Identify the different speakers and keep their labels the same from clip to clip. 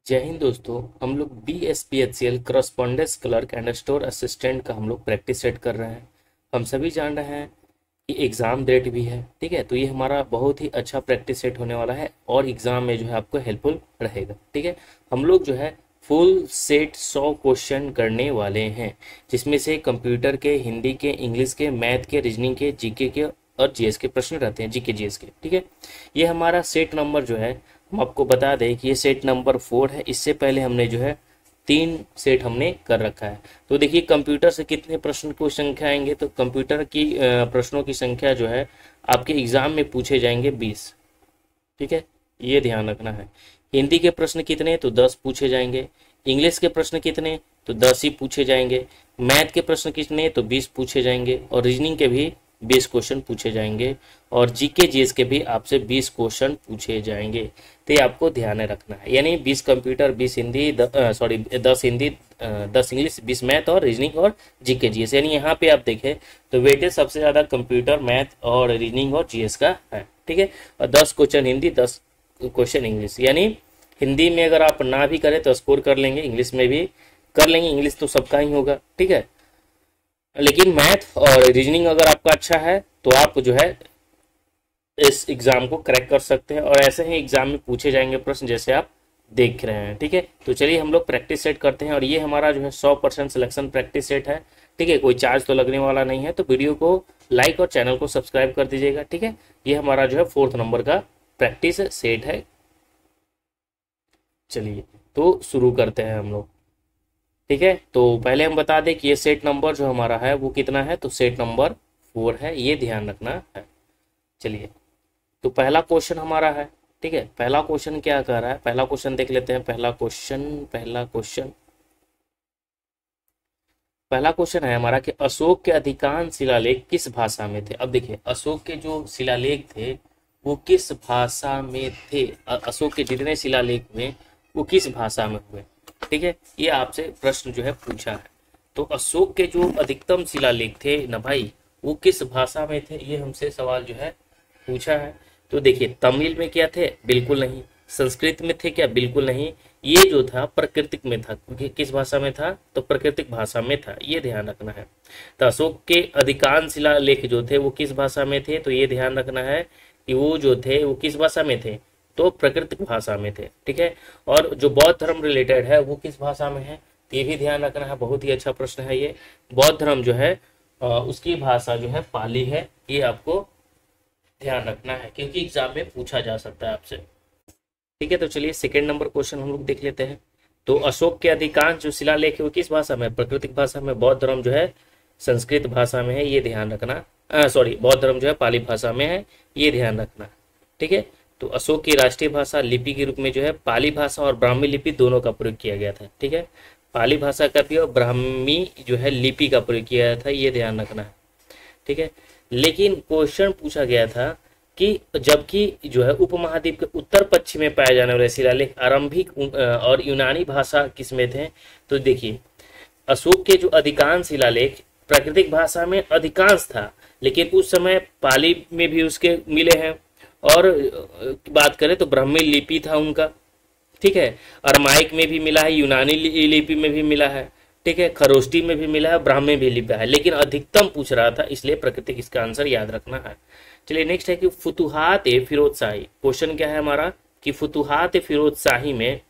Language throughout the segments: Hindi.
Speaker 1: जय हिंद दोस्तों। हम लोग BSPHCL correspondence clerk and store assistant का हम लोग प्रैक्टिस सेट कर रहे हैं। हम सभी जान रहे हैं कि एग्ज़ाम डेट भी है, ठीक है। तो ये हमारा बहुत ही अच्छा प्रैक्टिस सेट होने वाला है और एग्ज़ाम में जो है आपको हेल्पफुल रहेगा, ठीक है। हम लोग जो है फुल सेट 100 क्वेश्चन करने वाले हैं, जिसमें से कंप्यूटर के, हिंदी के, इंग्लिश के, मैथ के, रीजनिंग के, जीके के और जीएस के प्रश्न रहते हैं, जीके जीएस के, ठीक है। ये हमारा सेट नंबर जो है, हम आपको बता दें कि ये सेट नंबर 4 है। इससे पहले हमने जो है 3 सेट हमने कर रखा है। तो देखिए कंप्यूटर से कितने प्रश्न की संख्या आएंगे, तो कंप्यूटर की प्रश्नों की संख्या जो है आपके एग्जाम में पूछे जाएंगे 20, ठीक है, ये ध्यान रखना है। हिंदी के प्रश्न कितने, तो 10 पूछे जाएंगे। इंग्लिश के प्रश्न कितने, तो 10 ही पूछे जाएंगे। मैथ के प्रश्न कितने, तो 20 पूछे जाएंगे। और रीजनिंग के भी 20 क्वेश्चन पूछे जाएंगे। और जीके जीएस के भी आपसे 20 क्वेश्चन पूछे जाएंगे। तो ये आपको ध्यान में रखना है, यानी 20 computer, 20 Hindi, 10 Hindi, 10 English, 20 math और रीजनिंग और जीके जीएस। यानी यहाँ पे आप देखें तो वेटेज सबसे ज़्यादा कंप्यूटर, मैथ और रीजनिंग और जीएस का है, ठीक है। और 10 क्वेश्चन हिंदी, 10 क्वेश्चन इंग्लिश। यानी हिंदी में अगर आप ना भी करें तो स्कोर कर लेंगे, इंग्लिश में भी कर लेंगे, इंग्लिश तो सबका ही होगा, ठीक है। लेकिन मैथ और रीजनिंग अगर आपका अच्छा है तो आप जो है इस एग्जाम को क्रैक कर सकते हैं। और ऐसे ही एग्जाम में पूछे जाएंगे प्रश्न जैसे आप देख रहे हैं, ठीक है। तो चलिए हम लोग प्रैक्टिस सेट करते हैं। और ये हमारा जो है 100% सिलेक्शन प्रैक्टिस सेट है, ठीक है। कोई चार्ज तो लगने वाला नहीं है, तो वीडियो को लाइक और चैनल को सब्सक्राइब कर दीजिएगा, ठीक है। ये हमारा जो है 4th नंबर का प्रैक्टिस सेट है। चलिए तो शुरू करते हैं हम लोग, ठीक है। तो पहले हम बता दें कि ये सेट नंबर जो हमारा है वो कितना है, तो सेट नंबर 4 है, ये ध्यान रखना है। चलिए तो पहला क्वेश्चन हमारा है, ठीक है। पहला क्वेश्चन क्या कह रहा है, पहला क्वेश्चन देख लेते हैं। पहला क्वेश्चन है हमारा कि अशोक के अधिकांश शिलालेख किस भाषा में थे। अब देखिए अशोक के जो शिलालेख थे वो किस भाषा में थे, अशोक के जितने शिलालेख हुए वो किस भाषा में हुए, ठीक है। ये आपसे प्रश्न जो है पूछा है। तो अशोक के जो अधिकतम शिलालेख थे ना भाई, वो किस भाषा में थे, ये हमसे सवाल जो है पूछा है। तो देखिए तमिल में क्या थे, बिल्कुल नहीं। संस्कृत में थे क्या, बिल्कुल नहीं। ये जो था प्राकृतिक में था, क्योंकि किस भाषा में था, तो प्राकृतिक भाषा में था, ये ध्यान रखना है। तो अशोक के अधिकांश शिलालेख जो थे वो किस भाषा में थे, तो ये ध्यान रखना है कि वो जो थे वो किस भाषा में थे, तो प्राकृतिक भाषा में थे, ठीक है। और जो बौद्ध धर्म रिलेटेड है वो किस भाषा में है, तो ये भी ध्यान रखना है। बहुत ही अच्छा प्रश्न है ये। बौद्ध धर्म जो है उसकी भाषा जो है पाली है, ये आपको ध्यान रखना है, क्योंकि एग्जाम में पूछा जा सकता है आपसे, ठीक है। तो चलिए सेकेंड नंबर क्वेश्चन हम लोग देख लेते हैं। तो अशोक के अधिकांश जो शिलालेख है वो किस भाषा में, प्राकृतिक भाषा में। बौद्ध धर्म जो है संस्कृत भाषा में है, ये ध्यान रखना। बौद्ध धर्म जो है पाली भाषा में है, ये ध्यान रखना, ठीक है। तो अशोक की राष्ट्रीय भाषा लिपि के रूप में जो है पाली भाषा और ब्राह्मी लिपि दोनों का प्रयोग किया गया था, ठीक है। पाली भाषा का भी और ब्राह्मी जो है लिपि का प्रयोग किया गया था, ये ध्यान रखना है, ठीक है। लेकिन क्वेश्चन पूछा गया था कि जबकि जो है उपमहाद्वीप के उत्तर पश्चिम में पाए जाने वाले शिलालेख आरंभिक और यूनानी भाषा किसमें थे। तो देखिए अशोक के जो अधिकांश शिलालेख प्राकृतिक भाषा में अधिकांश था, लेकिन उस समय पाली में भी उसके मिले हैं। और बात करें तो ब्राह्मी लिपि था उनका, ठीक है। अरमाइक में भी मिला है, यूनानी लिपि में भी मिला है, ठीक है। खरोष्टी में भी मिला है, ब्राह्मी भी लिपा है, लेकिन अधिकतम पूछ रहा था, इसलिए प्राकृतिक इसका आंसर याद रखना है। चलिए नेक्स्ट है कि फुतुहात ए फिरोज शाही। क्वेश्चन क्या है हमारा कि फुतुहात ए फिरोज शाही में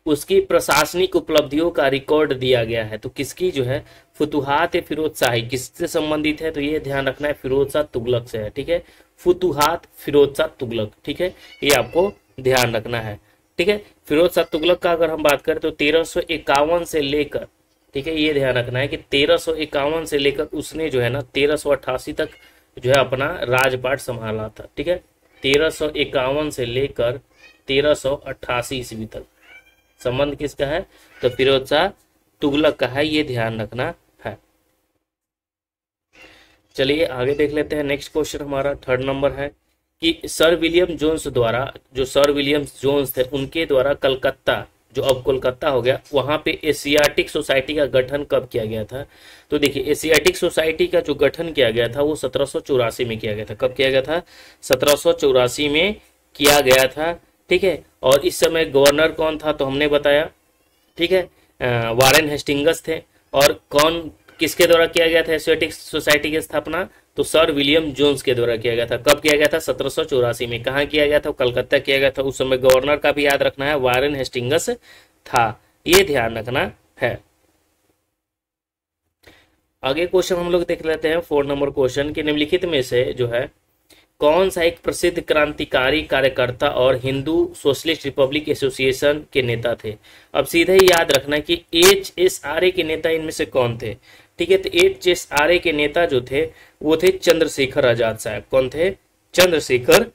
Speaker 1: उसकी प्रशासनिक उपलब्धियों का रिकॉर्ड दिया गया है। तो किसकी जो है फुतुहात ए फिरोज शाही किससे संबंधित है, तो ये ध्यान रखना है फिरोज शाह तुगलक से है, ठीक है। फुतुहात फिरोज शाह तुगलक, ठीक है, ये आपको ध्यान रखना है, ठीक है। फिरोज शाह तुगलक का अगर हम बात करें तो 1351 से लेकर, ठीक है, ये ध्यान रखना है कि 1351 से लेकर उसने जो है ना 1388 तक जो है अपना राजपाट संभाला था, ठीक है। 1351 से लेकर 1388 ईस्वी तक संबंध किसका है, तो फिरोज शाह तुगलक का है, ये ध्यान रखना है। चलिए आगे देख लेते हैं। नेक्स्ट क्वेश्चन हमारा थर्ड नंबर है कि सर विलियम जोन्स द्वारा, जो सर विलियम जोन्स थे उनके द्वारा कलकत्ता, जो अब कोलकाता हो गया, वहां पे एशियाटिक सोसाइटी का गठन कब किया गया था। तो देखिए एशियाटिक सोसाइटी का जो गठन किया गया था वो 1784 में किया गया था। कब किया गया था, 1784 में किया गया था, ठीक है। और इस समय गवर्नर कौन था तो हमने बताया, ठीक है, वारेन हेस्टिंगस थे। और कौन किसके द्वारा किया गया था एशियाटिक सोसाइटी की स्थापना, तो सर विलियम जोन्स के द्वारा किया गया था। कब किया गया था, 1784 में। कहाँ किया गया था, कलकत्ता किया गया था। उस समय गवर्नर का भी याद रखना है, वारेन हेस्टिंगस था, ये ध्यान रखना है। आगे क्वेश्चन हम लोग देख लेते हैं 4 नंबर क्वेश्चन कि निम्नलिखित में से जो है कौन सा एक प्रसिद्ध क्रांतिकारी कार्यकर्ता और हिंदू सोशलिस्ट रिपब्लिक एसोसिएशन के नेता थे। अब सीधे ही याद रखना कि HSRA के नेता इनमें से कौन थे, ठीक है। तो HSRA के नेता जो थे वो थे चंद्रशेखर आजाद साहब। कौन थे, चंद्रशेखर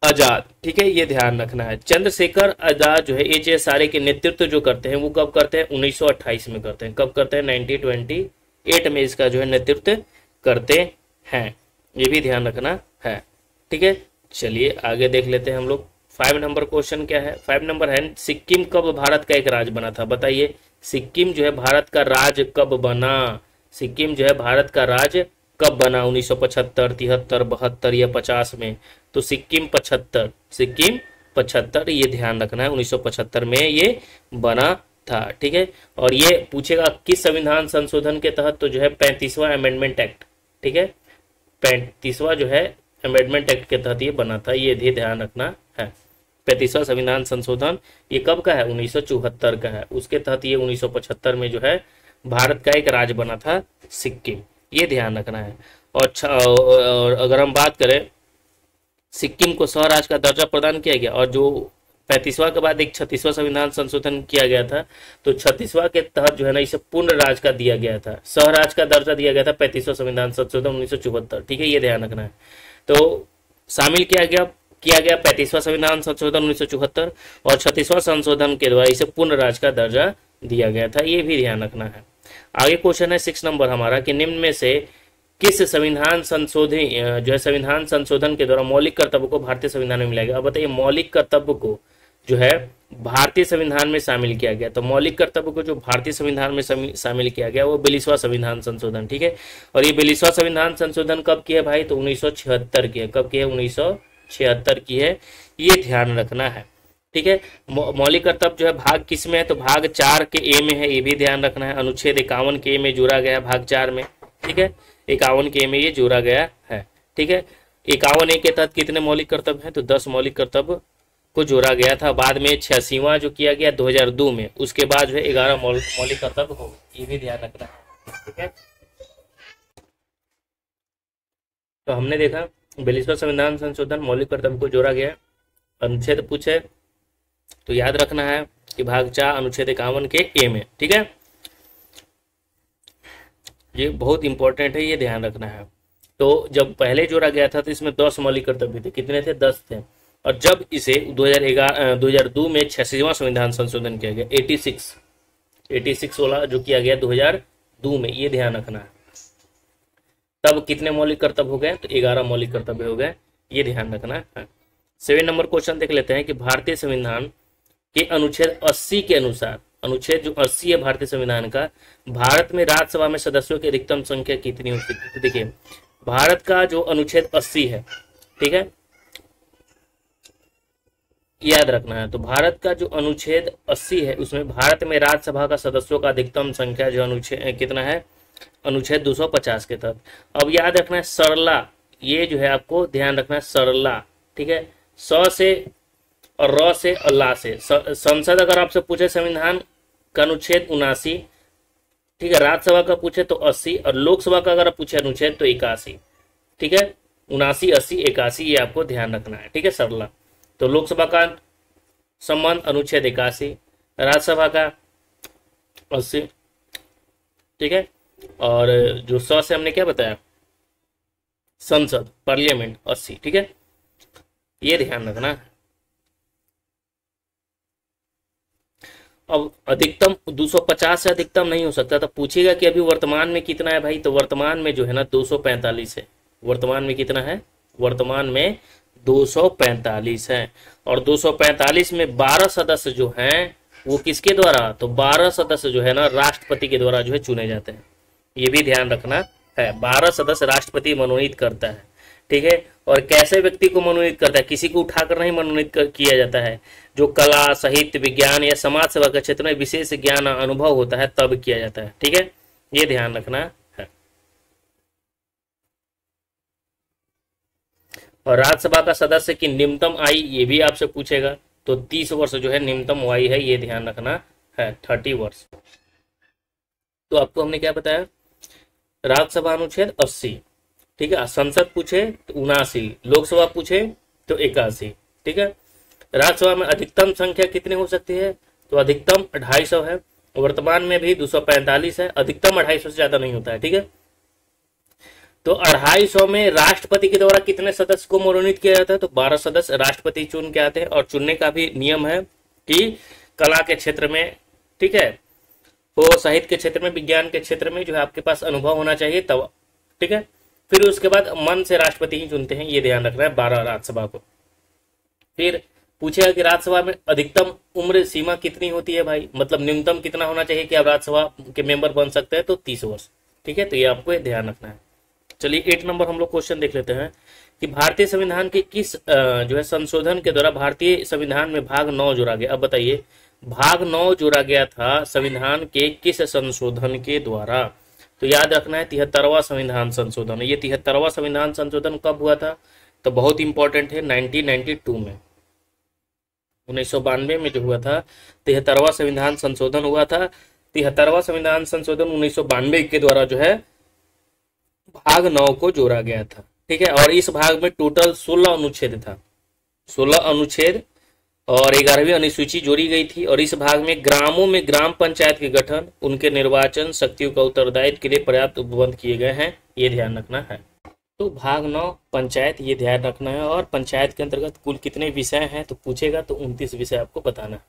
Speaker 1: आजाद, ठीक है, ये ध्यान रखना है। चंद्रशेखर आजाद जो है HSRA के नेतृत्व जो करते हैं वो कब करते हैं, 1928 में करते हैं। कब करते हैं, 1928 में इसका जो है नेतृत्व करते हैं, ये भी ध्यान रखना है, ठीक है। चलिए आगे देख लेते हैं हम लोग। 5 नंबर क्वेश्चन क्या है, 5 नंबर है सिक्किम कब भारत का एक राज्य बना था। बताइए सिक्किम जो है भारत का राज्य कब बना, सिक्किम जो है भारत का राज्य कब बना, 1975, 73, 72 या 50 में। तो सिक्किम 75, ये ध्यान रखना है, 1975 में ये बना था, ठीक है। और ये पूछेगा किस संविधान संशोधन के तहत, तो जो है 35वां अमेंडमेंट एक्ट, ठीक है, 35वां जो है अमेंडमेंट एक्ट के तहत ये बना था, ये भी ध्यान रखना है। 35वां संविधान संशोधन ये कब का है, 1974 का है। उसके तहत ये 1975 में जो है भारत का एक राज्य बना था सिक्किम, ये ध्यान रखना है। और अगर हम बात करें सिक्किम को स्वराज का दर्जा प्रदान किया गया, और जो 35वां के बाद एक 36वां संविधान संशोधन किया गया था, तो 36वां के तहत जो है ना इसे पूर्ण राज का दिया गया था, स्वराज का दर्जा दिया गया था 35वां संविधान संशोधन 1974, ठीक है, ये ध्यान रखना है। तो शामिल किया गया 35वां संविधान संशोधन 1974 और 36वां संशोधन के द्वारा इसे पूर्ण राज का दर्जा दिया गया था, ये भी ध्यान रखना है। आगे क्वेश्चन है 6 नंबर हमारा कि निम्न में से किस संविधान संशोधन जो है संविधान संशोधन के द्वारा मौलिक कर्तव्य को भारतीय संविधान में मिला गया। अब बताइए मौलिक कर्तव्य को जो है भारतीय संविधान में शामिल किया गया, तो मौलिक कर्तव्य को जो भारतीय संविधान में शामिल किया गया वो 42वां संविधान संशोधन, ठीक है। और ये 42वां संविधान संशोधन कब की है भाई, तो 1976 की है। कब की है, 1976 की है, ये ध्यान रखना है, ठीक है। मौलिक कर्तव्य जो है भाग किस में है, तो भाग 4 के ए में है, ये भी ध्यान रखना है। अनुच्छेद 51 के ए में जोड़ा गया भाग 4 में, ठीक है, 51 के ए में ये जोड़ा गया है, ठीक है। 51 ए के तहत कितने मौलिक कर्तव्य हैं, तो 10 मौलिक कर्तव्य को जोड़ा गया था। बाद में 86वां जो किया गया 2002 में, उसके बाद जो है 11 मौलिक कर्तव्य हो, ये भी ध्यान रखना है, ठीक है। तो हमने देखा 42वां संविधान संशोधन मौलिक कर्तव्य को जोड़ा गया। अनुच्छेद पूछे तो याद रखना है कि भाग 4 अनुच्छेद 51 के ए में, ठीक है, ये बहुत इंपॉर्टेंट है, ये ध्यान रखना है। तो जब पहले जोड़ा गया था तो इसमें 10 मौलिक कर्तव्य थे, कितने थे, 10 थे। और जब इसे 2002 में 86वां संविधान संशोधन किया गया, 86 वाला जो किया गया 2002 में, ये ध्यान रखना है। तब कितने मौलिक कर्तव्य हो गए, तो 11 मौलिक कर्तव्य हो गए, ये ध्यान रखना है। 7 नंबर क्वेश्चन देख लेते हैं कि भारतीय संविधान के अनुच्छेद 80 के अनुसार, अनुच्छेद जो 80 है भारतीय संविधान का, भारत में राज्यसभा में सदस्यों की अधिकतम संख्या कितनी हो सकती है। देखिए भारत का जो अनुच्छेद 80 है, ठीक है, याद रखना है। तो भारत का जो अनुच्छेद 80 है उसमें भारत में राज्यसभा का सदस्यों का अधिकतम संख्या जो अनुच्छेद कितना है, अनुच्छेद 250 के तहत। अब याद रखना है सरला, ये जो है आपको ध्यान रखना है सरला, ठीक है, स से और र से और ला से। संसद अगर आपसे पूछे संविधान का अनुच्छेद 79, ठीक है, राज्यसभा का पूछे तो 80 और लोकसभा का अगर पूछे अनुच्छेद तो 81, ठीक है, 79, 80, 81, ये आपको ध्यान रखना है, ठीक है, सरला। तो लोकसभा का संबंध अनुच्छेद 81, राज्यसभा का 80, ठीक है, और जो 100 से हमने क्या बताया, संसद पार्लियामेंट 80, ठीक है, ये ध्यान रखना है। अब अधिकतम 250 से अधिकतम नहीं हो सकता, तो पूछेगा कि अभी वर्तमान में कितना है भाई, तो वर्तमान में जो है ना 245 है। वर्तमान में कितना है, वर्तमान में 245 है। और 245 में 12 सदस्य जो हैं वो किसके द्वारा, तो 12 सदस्य जो है ना राष्ट्रपति के द्वारा जो है चुने जाते हैं, ये भी ध्यान रखना है। 12 सदस्य राष्ट्रपति मनोनीत करता है, ठीक है। और कैसे व्यक्ति को मनोनीत करता है, किसी को उठाकर नहीं मनोनीत किया जाता है, जो कला, साहित्य, विज्ञान या समाज सेवा के क्षेत्र में विशेष ज्ञान अनुभव होता है तब किया जाता है, ठीक है, ये ध्यान रखना है। और राज्यसभा का सदस्य की निम्नतम आयु ये भी आपसे पूछेगा, तो 30 वर्ष जो है निम्नतम आयु है, ये ध्यान रखना है, 30 वर्ष। तो आपको हमने क्या बताया, राज्यसभा अनुच्छेद 80, ठीक है, संसद पूछे तो 79, लोकसभा पूछे तो 81, ठीक है। राज्यसभा में अधिकतम संख्या कितनी हो सकती है, तो अधिकतम 250 है, वर्तमान में भी 245 है, अधिकतम 250 से ज्यादा नहीं होता है, ठीक है। तो 250 में राष्ट्रपति के द्वारा कितने सदस्य को मनोनीत किया जाता है, तो 12 सदस्य राष्ट्रपति चुन के आते हैं। और चुनने का भी नियम है कि कला के क्षेत्र में, ठीक है, वो साहित्य के क्षेत्र में, विज्ञान के क्षेत्र में जो है आपके पास अनुभव होना चाहिए तब, ठीक है। फिर उसके बाद मन से राष्ट्रपति ही चुनते हैं, ये ध्यान रखना है 12 राज्यसभा को। फिर पूछेगा कि राज्यसभा में अधिकतम उम्र सीमा कितनी होती है भाई, मतलब न्यूनतम कितना होना चाहिए कि आप राज्यसभा के मेंबर बन सकते हैं, तो 30 वर्ष, ठीक है। तो ये आपको ध्यान रखना है। चलिए 8 नंबर हम लोग क्वेश्चन देख लेते हैं कि भारतीय संविधान के किस जो है संशोधन के द्वारा भारतीय संविधान में भाग 9 जोड़ा गया। अब बताइए, भाग 9 जोड़ा गया था संविधान के किस संशोधन के द्वारा, तो याद रखना है 73वां संविधान संशोधन। ये 73वां संविधान संशोधन कब हुआ था, तो बहुत इंपॉर्टेंट है, 1992 में, 1992 में जो हुआ था 73वां संविधान संशोधन हुआ था। 73वां संविधान संशोधन 1992 के द्वारा जो है भाग 9 को जोड़ा गया था, ठीक है। और इस भाग में टोटल 16 अनुच्छेद था, 16 अनुच्छेद और 11वीं अनुसूची जोड़ी गई थी। और इस भाग में ग्रामों में ग्राम पंचायत के गठन, उनके निर्वाचन शक्तियों का उत्तरदायित्व के लिए पर्याप्त उपबंध किए गए हैं, ये ध्यान रखना है। तो भाग 9 पंचायत, ये ध्यान रखना है। और पंचायत के अंतर्गत कुल कितने विषय हैं, तो पूछेगा तो 29 विषय आपको बताना है।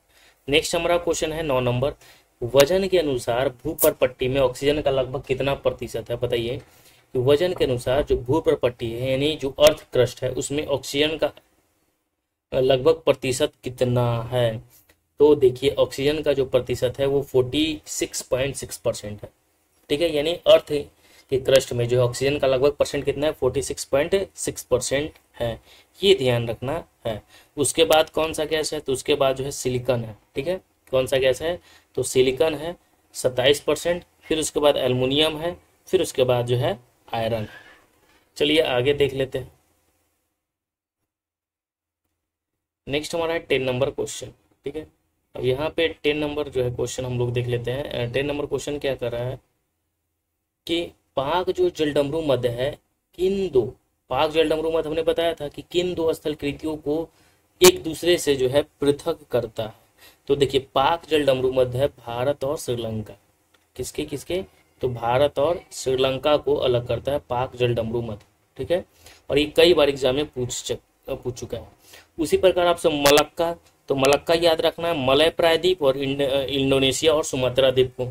Speaker 1: नेक्स्ट हमारा क्वेश्चन है 9 नंबर, वजन के अनुसार भूपर्पट्टी में ऑक्सीजन का लगभग कितना प्रतिशत है। बताइए कि वजन के अनुसार जो भूपर्पट्टी है यानी जो अर्थ क्रस्ट है उसमें ऑक्सीजन का लगभग प्रतिशत कितना है। तो देखिए ऑक्सीजन का जो प्रतिशत है वो 46.6% है, ठीक है। यानी अर्थ के क्रस्ट में जो ऑक्सीजन का लगभग परसेंट कितना है, 46.6% है, ये ध्यान रखना है। उसके बाद कौन सा गैस है, तो उसके बाद जो है सिलिकॉन है, ठीक है। कौन सा गैस है, तो सिलिकॉन है 27%, फिर उसके बाद एल्युमिनियम है, फिर उसके बाद जो है आयरन। चलिए आगे देख लेते हैं। नेक्स्ट हमारा है 10 नंबर क्वेश्चन, ठीक है। अब यहाँ पे 10 नंबर जो है क्वेश्चन हम लोग देख लेते हैं। 10 नंबर क्वेश्चन क्या कर रहा है कि पाक जो जलडमरू मध्य है किन दो, पाक जलडमरू मध्य हमने बताया था कि किन दो स्थल कृतियों को एक दूसरे से जो है पृथक करता है। तो देखिए पाक जलडमरू मध्य है भारत और श्रीलंका, किसके किसके, तो भारत और श्रीलंका को अलग करता है पाक जलडमरू मध्य, ठीक है। और ये कई बार एग्जाम में पूछ चुका है। उसी प्रकार आपसे मलक्का, तो मलक्का याद रखना है, मलय प्रायद्वीप और इंडोनेशिया और सुमात्रा द्वीप को,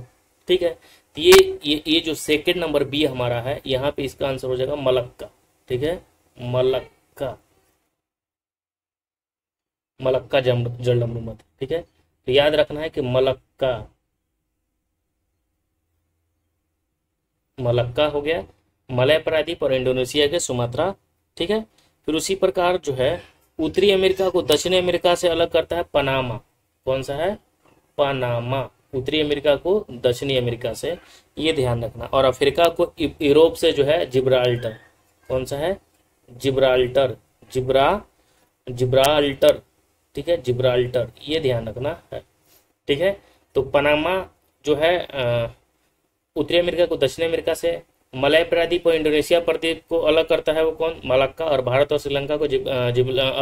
Speaker 1: ठीक है। तो ये जो सेकंड नंबर बी हमारा है, यहाँ पे इसका आंसर हो जाएगा मलक्का, ठीक है, मलक्का, मलक्का जलडमरू मध्य, ठीक है। तो याद रखना है कि मलक्का, मलक्का हो गया, मलय प्रायद्वीप और इंडोनेशिया के सुमात्रा, ठीक है। फिर उसी प्रकार जो है उत्तरी अमेरिका को दक्षिणी अमेरिका से अलग करता है पनामा, कौन सा है, पनामा, उत्तरी अमेरिका को दक्षिणी अमेरिका से, ये ध्यान रखना। और अफ्रीका को यूरोप से जो है जिब्राल्टर, कौन सा है, जिब्राल्टर, जिब्राल्टर, ठीक है, जिब्राल्टर, ये ध्यान रखना है, ठीक है। तो पनामा जो है उत्तरी अमेरिका को दक्षिणी अमेरिका से, मलय प्रायद्वीप और इंडोनेशिया प्रायद्वीप को अलग करता है वो कौन, मलक्का, और भारत और श्रीलंका को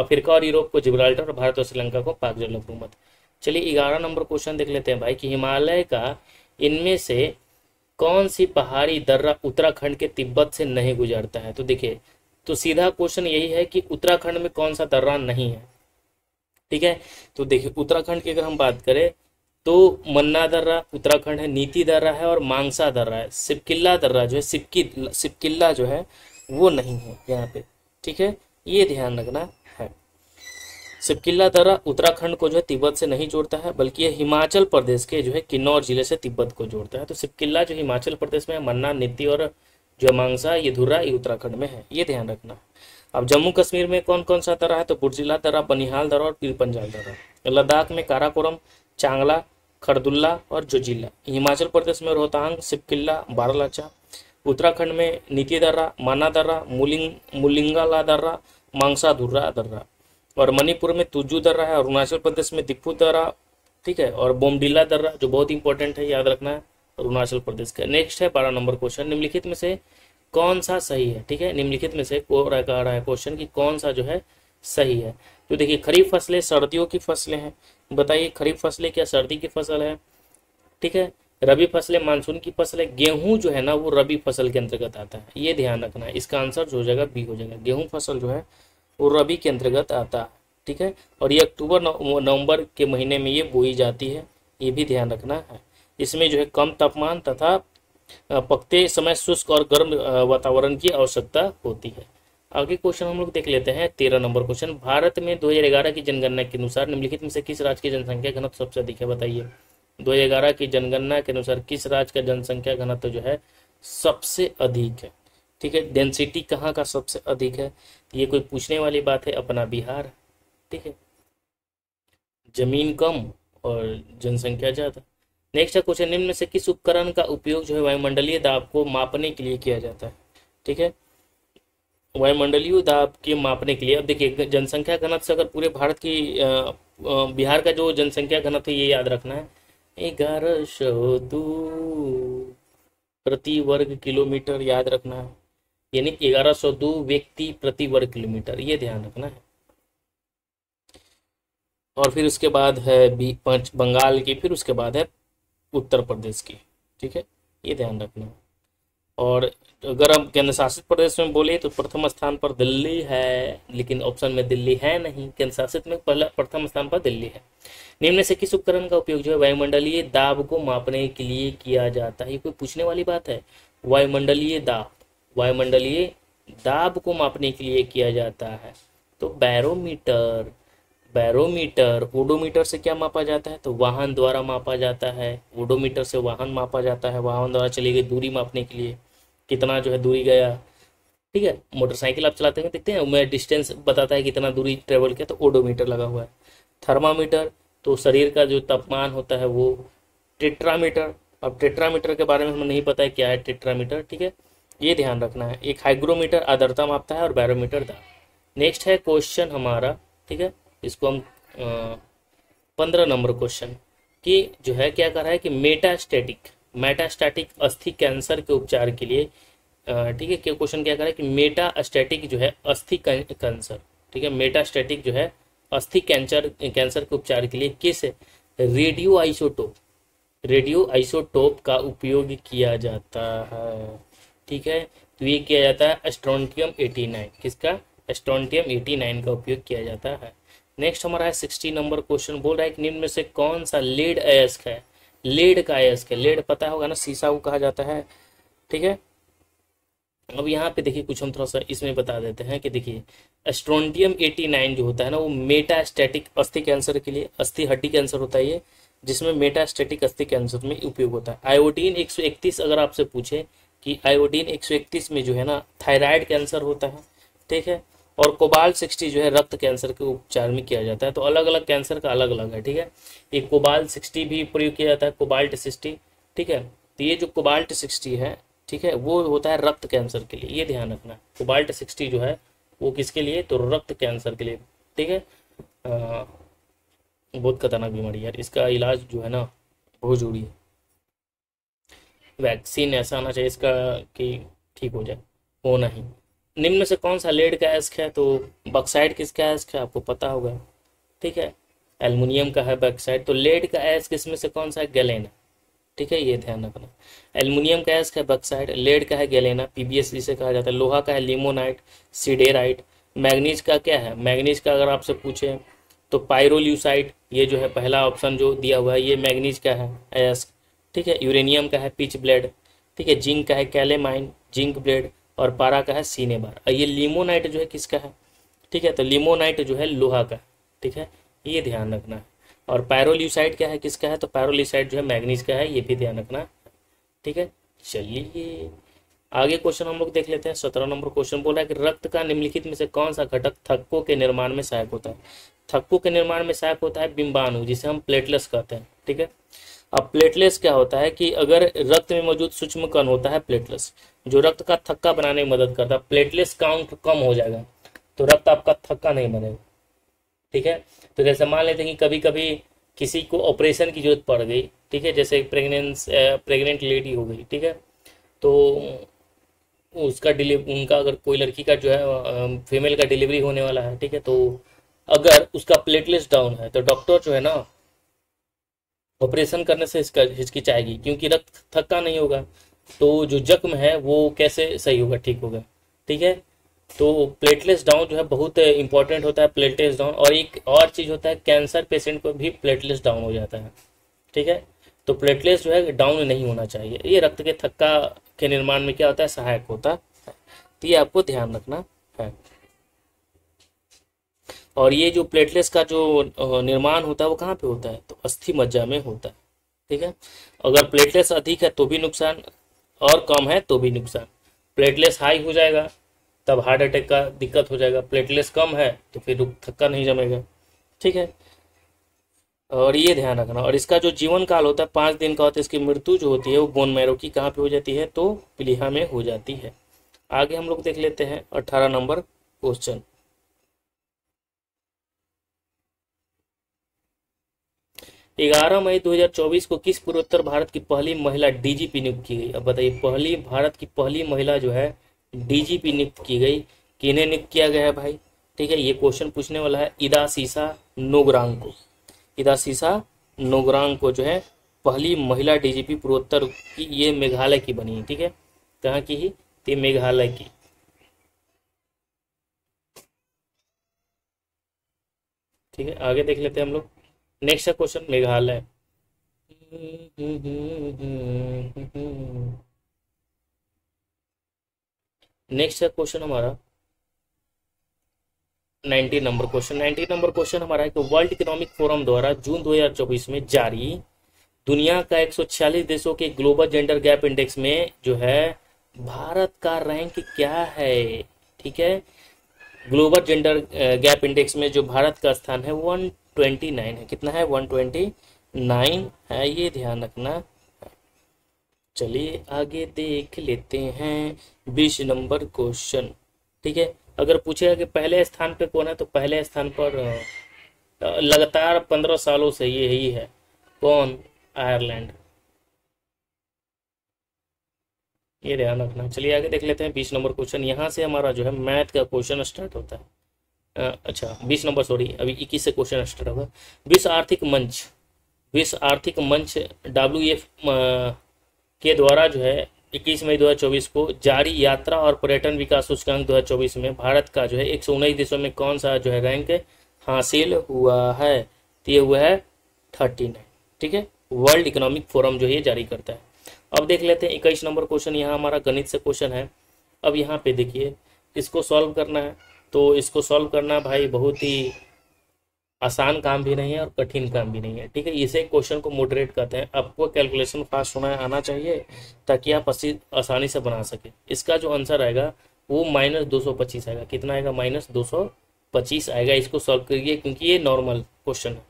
Speaker 1: अफ्रीका और यूरोप को जिब्राल्टर, और भारत और श्रीलंका को पाक जलडमरू मध्य। चलिए 11 नंबर क्वेश्चन देख लेते हैं भाई कि हिमालय का इनमें से कौन सी पहाड़ी दर्रा उत्तराखंड के तिब्बत से नहीं गुजरता है। तो देखिए तो सीधा क्वेश्चन यही है कि उत्तराखंड में कौन सा दर्रा नहीं है, ठीक है। तो देखिए उत्तराखंड की अगर हम बात करें तो मन्ना दर्रा उत्तराखंड है, नीति दर्रा है और मांगसा दर्रा है। सिपकिल्ला दर्रा जो है, सिपकिल्ला जो है वो नहीं है यहाँ पे, ठीक है, ये ध्यान रखना है। सिपकिल्ला दर्रा उत्तराखंड को जो है तिब्बत से नहीं जोड़ता है, बल्कि ये हिमाचल प्रदेश के जो है किन्नौर जिले से तिब्बत को जोड़ता है। तो सिपकिल्ला जो हिमाचल प्रदेश में है, मन्ना, नीति और जो मांगसा, ये धुर्रा, ये उत्तराखंड में है, ये ध्यान रखना। अब जम्मू कश्मीर में कौन कौन सा दर्रा है, तो बुर्जिला दर्रा, बनिहाल दर्रा और पीर पंजाल दर्रा। लद्दाख में काराकोरम, चांगला, खरदुल्ला और जोजिला। हिमाचल प्रदेश में रोहतांग, सिपकिल्ला, बारालाचा। उत्तराखंड में नीति दर्रा, माना दर्रा, मुलिंगाला दर्रा, मांगसा, धुर्रा दर्रा। और मणिपुर में तुजू दर्रा है। अरुणाचल प्रदेश में दिक्पू दर्रा, ठीक है, और बोमडिला दर्रा, जो बहुत इंपॉर्टेंट है, याद रखना है, अरुणाचल प्रदेश का। नेक्स्ट है 12 नंबर क्वेश्चन, निम्नलिखित में से कौन सा सही है, ठीक है, निम्नलिखित में से कह रहा है क्वेश्चन कि कौन सा जो है सही है। तो देखिए, खरीफ फसलें सर्दियों की फसलें हैं, बताइए खरीफ फसलें क्या सर्दी की फसल है, ठीक है। रबी फसलें मानसून की फसलें। गेहूं जो है ना वो रबी फसल के अंतर्गत आता है, ये ध्यान रखना है। इसका आंसर जो हो जाएगा बी हो जाएगा, गेहूं फसल जो है वो रबी के अंतर्गत आता है, ठीक है। और ये अक्टूबर नवंबर के महीने में ये बोई जाती है, ये भी ध्यान रखना है। इसमें जो है कम तापमान तथा पकते समय शुष्क और गर्म वातावरण की आवश्यकता होती है। आगे क्वेश्चन हम लोग देख लेते हैं 13 नंबर क्वेश्चन। भारत में 2011 की जनगणना के अनुसार निम्नलिखित में से किस राज्य की जनसंख्या घनत्व सबसे अधिक है, बताइए। 2011 की जनगणना के अनुसार किस राज्य का जनसंख्या घनत्व जो है सबसे अधिक है, ठीक है। डेंसिटी कहाँ का सबसे अधिक है, ये कोई पूछने वाली बात है, अपना बिहार, ठीक है। जमीन कम और जनसंख्या ज्यादा। नेक्स्ट है क्वेश्चन, निम्न में से किस उपकरण का उपयोग जो है वायुमंडलीय दाब को मापने के लिए किया जाता है, ठीक है। वायुमंडलीय दाब के मापने के लिए, अब देखिए जनसंख्या घनत्व से अगर पूरे भारत की बिहार का जो जनसंख्या घनत्व है ये याद रखना है, 1102 प्रति वर्ग किलोमीटर, याद रखना है, यानी 1102 व्यक्ति प्रति वर्ग किलोमीटर, ये ध्यान रखना है। और फिर उसके बाद है बंगाल की, फिर उसके बाद है उत्तर प्रदेश की, ठीक है, ये ध्यान रखना है। और अगर हम केंद्र शासित प्रदेश में बोले तो प्रथम स्थान पर दिल्ली है, लेकिन ऑप्शन में दिल्ली है नहीं, केंद्र शासित में पहला प्रथम स्थान पर दिल्ली है। निम्न में से किस उपकरण का उपयोग जो है वायुमंडलीय दाब को मापने के लिए किया जाता है, ये कोई पूछने वाली बात है। वायुमंडलीय दाब को मापने के लिए किया जाता है तो बैरोमीटर। ओडोमीटर से क्या मापा जाता है, तो वाहन द्वारा मापा जाता है। ओडोमीटर से वाहन मापा जाता है, वाहन द्वारा चली गई दूरी मापने के लिए, कितना जो है दूरी गया, ठीक है। मोटरसाइकिल आप चलाते हैं देखते हैं, मैं डिस्टेंस बताता है कितना दूरी ट्रेवल किया, तो ओडोमीटर लगा हुआ है। थर्मामीटर, तो शरीर का जो तापमान होता है वो। टेट्रामीटर, अब टेट्रामीटर के बारे में हमें नहीं पता है क्या है टेट्रामीटर, ठीक है, ये ध्यान रखना है। एक हाइग्रोमीटर आर्द्रता मापता है और बैरोमीटर दाब। नेक्स्ट है क्वेश्चन हमारा, ठीक है, इसको हम 15 नंबर क्वेश्चन कि जो है क्या कर रहा है कि मेटास्टैटिक अस्थि कैंसर के उपचार के लिए, ठीक है, क्या क्वेश्चन क्या कर रहा है कि मेटास्टैटिक जो है अस्थि कैंसर, ठीक है, मेटास्टैटिक जो है अस्थि कैंसर के उपचार के लिए किस रेडियो आइसोटोप का उपयोग किया जाता है, ठीक है। तो ये किया जाता है स्ट्रोंटियम 89, किसका, स्ट्रोंटियम 89 का उपयोग किया जाता है। नेक्स्ट हमारा है 60 नंबर क्वेश्चन, बोल रहा है कि निम्न में से कौन सा लेड अयस्क है। लेड का अयस्क है, लेड पता होगा ना, शीशा को कहा जाता है, ठीक है। अब यहाँ पे देखिए कुछ हम थोड़ा सा इसमें बता देते हैं कि देखिए स्ट्रोंटियम 89 जो होता है ना वो मेटास्टैटिक अस्थि कैंसर के लिए, अस्थि हड्डी कैंसर होता है ये, जिसमें मेटास्टैटिक अस्थि कैंसर में उपयोग होता है। आयोडीन 131 अगर आपसे पूछे कि आयोडीन 131 में जो है ना थायराइड कैंसर होता है, ठीक है। और कोबाल्ट 60 जो है रक्त कैंसर के उपचार में किया जाता है। तो अलग अलग कैंसर का अलग अलग है, ठीक है। एक कोबाल्ट 60 भी प्रयोग किया जाता है, कोबाल्ट 60, ठीक है। तो ये जो कोबाल्ट 60 है, ठीक है, वो होता है रक्त कैंसर के लिए, ये ध्यान रखना। कोबाल्ट 60 जो है वो किसके लिए, तो रक्त कैंसर के लिए, ठीक है। बहुत खतरनाक बीमारी यार, इसका इलाज जो है ना बहुत जरूरी है। वैक्सीन ऐसा आना चाहिए इसका कि ठीक हो जाए, होना ही। निम्न में से कौन सा लेड का अयस्क है, तो बक्साइड किसका अयस्क है, आपको पता होगा, ठीक है। एल्युमिनियम का है बक्साइड। तो लेड का अयस्क इसमें से कौन सा है, गैलेना, ठीक है, ये ध्यान रखना। एल्युमिनियम का अयस्क है बक्साइड, लेड का है गैलेना, पीबीएस जिसे कहा जाता है। लोहा का है लिमोनाइट, सिडेराइट। मैग्नीज का क्या है, मैग्नीज का अगर आपसे पूछे तो पायरोल्यूसाइड, ये जो है पहला ऑप्शन जो दिया हुआ है ये मैग्नीज का है अयस्क, ठीक है। यूरेनियम का है पिच ब्लेड, ठीक है। जिंक का है कैलेमाइन, जिंक ब्लेड। और पारा का है सीनेबार। और ये लिमोनाइट जो है किसका है, ठीक है, तो लिमोनाइट जो है लोहा का, ठीक है, ये ध्यान रखना है। और पैरोल्यूसाइड क्या है, किसका है, तो पैरोल्यूसाइड जो है मैग्नीज का है, ये भी ध्यान रखना, ठीक है। चलिए आगे क्वेश्चन हम लोग देख लेते हैं। 17 नंबर क्वेश्चन बोला है कि रक्त का निम्नलिखित में से कौन सा घटक थक्कों के निर्माण में सहायक होता है। थक्कों के निर्माण में सहायक होता है बिंबाणु, जिसे हम प्लेटलेट्स कहते हैं। ठीक है, अब प्लेटलेट्स क्या होता है कि अगर रक्त में मौजूद सूक्ष्म कण होता है प्लेटलेट्स, जो रक्त का थक्का बनाने में मदद करता है, प्लेटलेट्स काउंट कम हो जाएगा तो रक्त आपका थक्का नहीं बनेगा। ठीक है, तो जैसे मान लेते हैं कि कभी कभी किसी को ऑपरेशन की जरूरत पड़ गई, ठीक है, जैसे प्रेग्नेंट लेडी हो गई, ठीक है, तो उसका उनका अगर कोई लड़की का जो है फीमेल का डिलीवरी होने वाला है, ठीक है, तो अगर उसका प्लेटलेट्स डाउन है तो डॉक्टर जो है ना ऑपरेशन करने से हिचकिचाएगी, क्योंकि रक्त थक्का नहीं होगा, तो जो जख्म है वो कैसे सही होगा, ठीक होगा। ठीक है, तो प्लेटलेट्स डाउन जो है बहुत इंपॉर्टेंट होता है, प्लेटलेट्स डाउन। और एक और चीज़ होता है, कैंसर पेशेंट को भी प्लेटलेट्स डाउन हो जाता है। ठीक है, तो प्लेटलेट्स जो है डाउन नहीं होना चाहिए, ये रक्त के थक्का के निर्माण में क्या होता है, सहायक होता है। तो ये आपको ध्यान रखना है। और ये जो प्लेटलेट्स का जो निर्माण होता है वो कहाँ पे होता है, तो अस्थि मज्जा में होता है। ठीक है, अगर प्लेटलेट्स अधिक है तो भी नुकसान, और कम है तो भी नुकसान। प्लेटलेट्स हाई हो जाएगा तब हार्ट अटैक का दिक्कत हो जाएगा, प्लेटलेट्स कम है तो फिर थक्का नहीं जमेगा। ठीक है, और ये ध्यान रखना। और इसका जो जीवन काल होता है 5 दिन का होता है। इसकी मृत्यु जो होती है वो बोन मैरो की कहाँ पे हो जाती है, तो प्लीहा में हो जाती है। आगे हम लोग देख लेते हैं 18 नंबर क्वेश्चन। 11 मई 2024 को किस पूर्वोत्तर भारत की पहली महिला डीजीपी नियुक्त की गई। अब बताइए, पहली भारत की पहली महिला जो है डीजीपी नियुक्त की गई, किन्हें नियुक्त किया गया है भाई। ठीक है, ये क्वेश्चन पूछने वाला है इदासीसा नोगरांग को। इदासीसा नोगरांग को जो है पहली महिला डीजीपी पूर्वोत्तर की, ये मेघालय की बनी है। ठीक है, कहाँ की ही, तो मेघालय की। ठीक है, आगे देख लेते हैं हम लोग। Next question Meghalaya. Next question हमारा 19 नंबर क्वेश्चन। 19 नंबर क्वेश्चन हमारा है कि वर्ल्ड इकोनॉमिक फोरम द्वारा जून 2024 में जारी दुनिया का 146 देशों के ग्लोबल जेंडर गैप इंडेक्स में जो है भारत का रैंक क्या है। ठीक है, ग्लोबल जेंडर गैप इंडेक्स में जो भारत का स्थान है 129 है। कितना है, 129 है, ये ध्यान रखना। चलिए आगे देख लेते हैं 20 नंबर क्वेश्चन। ठीक है, अगर पूछेगा कि पहले स्थान पे कौन है, तो पहले स्थान पर लगातार 15 सालों से ये ही है। कौन, आयरलैंड। ये ध्यान रखना। चलिए आगे देख लेते हैं 20 नंबर क्वेश्चन। यहाँ से हमारा जो है मैथ का क्वेश्चन स्टार्ट होता है। अच्छा 20 नंबर, सॉरी, अभी 21 से क्वेश्चन स्टार्ट होगा। विश्व आर्थिक मंच WEF के द्वारा जो है 21 मई 2024 को जारी यात्रा और पर्यटन विकास सूचकांक 2024 में भारत का जो है 119 देशों में कौन सा जो है रैंक हासिल हुआ है, तो ये हुआ है 39। ठीक है, वर्ल्ड इकोनॉमिक फोरम जो है जारी करता है। अब देख लेते हैं 21 नंबर क्वेश्चन। यहाँ हमारा गणित से क्वेश्चन है। अब यहाँ पे देखिए, इसको सॉल्व करना है, तो इसको सॉल्व करना भाई बहुत ही आसान काम भी नहीं है और कठिन काम भी नहीं है। ठीक है, इसे क्वेश्चन को मॉडरेट कहते हैं। आपको कैलकुलेशन फास्ट होना आना चाहिए ताकि आप आसानी से बना सके। इसका जो आंसर आएगा वो -225 आएगा। कितना आएगा, -225 आएगा। इसको सॉल्व करिए क्योंकि ये नॉर्मल क्वेश्चन है।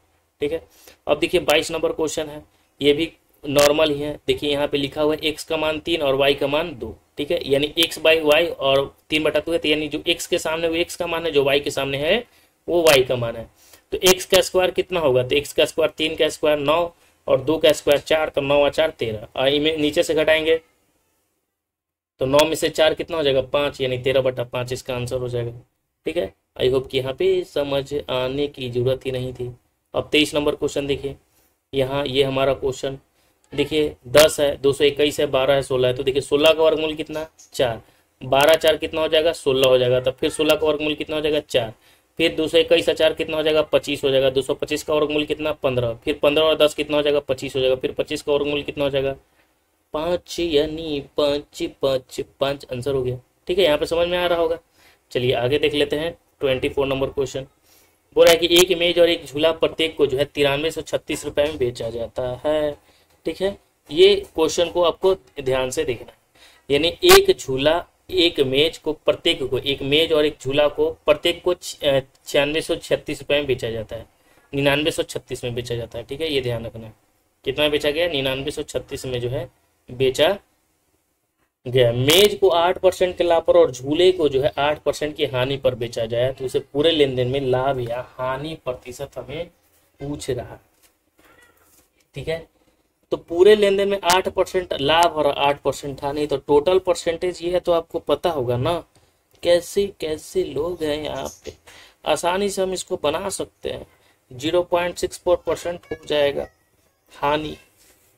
Speaker 1: ठीक है, अब देखिए 22 नंबर क्वेश्चन है, ये भी नॉर्मल ही है। देखिए यहाँ पे लिखा हुआ है x का मान 3 और y का मान 2। ठीक है, यानी x/y और 3/2 है, तो यानी जो x के सामने वो x का मान है, जो y के सामने है वो y का मान है। तो x का स्क्वायर कितना होगा, तो x का स्क्वायर 3 का स्क्वायर 9 और 2 का स्क्वायर 4, तो 9 और 4 13। नीचे से घटाएंगे तो 9 में से 4 कितना हो जाएगा, 5, यानी 13/5 इसका आंसर हो जाएगा। ठीक है, आई होप कि यहाँ पे समझ आने की जरूरत ही नहीं थी। अब 23 नंबर क्वेश्चन देखिए, यहाँ ये हमारा क्वेश्चन देखिए 10 है, 221 है, 12 है, 16 है। तो देखिए 16 का वर्गमूल कितना, 4, 12 4 कितना हो जाएगा, 16 हो जाएगा। तो फिर 16 का वर्गमूल कितना हो जाएगा, 4, फिर 221 से 4 कितना हो जाएगा, 25 हो जाएगा। 225 का वर्गमूल कितना, 15, फिर 15 और 10 कितना हो जाएगा, 25 हो जाएगा। फिर 25 का वर्गमूल कितना हो जाएगा, 5, यानी 5 5 5 आंसर हो गया। ठीक है, यहाँ पे समझ में आ रहा होगा। चलिए आगे देख लेते हैं 24 नंबर क्वेश्चन। बोल रहा है कि एक मेज और एक झूला प्रत्येक को जो है 9336 रुपए में बेचा जाता है। ठीक है, ये क्वेश्चन को आपको ध्यान से देखना है। यानी एक झूला एक मेज को प्रत्येक को, एक मेज और एक झूला को प्रत्येक को 9636 रुपये में बेचा जाता है, 9936 में बेचा जाता है। ठीक है, ये ध्यान रखना। कितना बेचा गया? 9936 में जो है बेचा गया। मेज को 8% के लाभ पर और झूले को जो है 8% की हानि पर बेचा जाए तो उसे पूरे लेन देन में लाभ या हानि प्रतिशत हमें पूछ रहा। ठीक है, तो पूरे लेन देन में 8% लाभ और 8% हानि, तो टोटल परसेंटेज ये है, तो आपको पता होगा ना कैसे कैसे लोग हैं यहाँ पे। आसानी से हम इसको बना सकते हैं। 0.64% हो जाएगा हानि।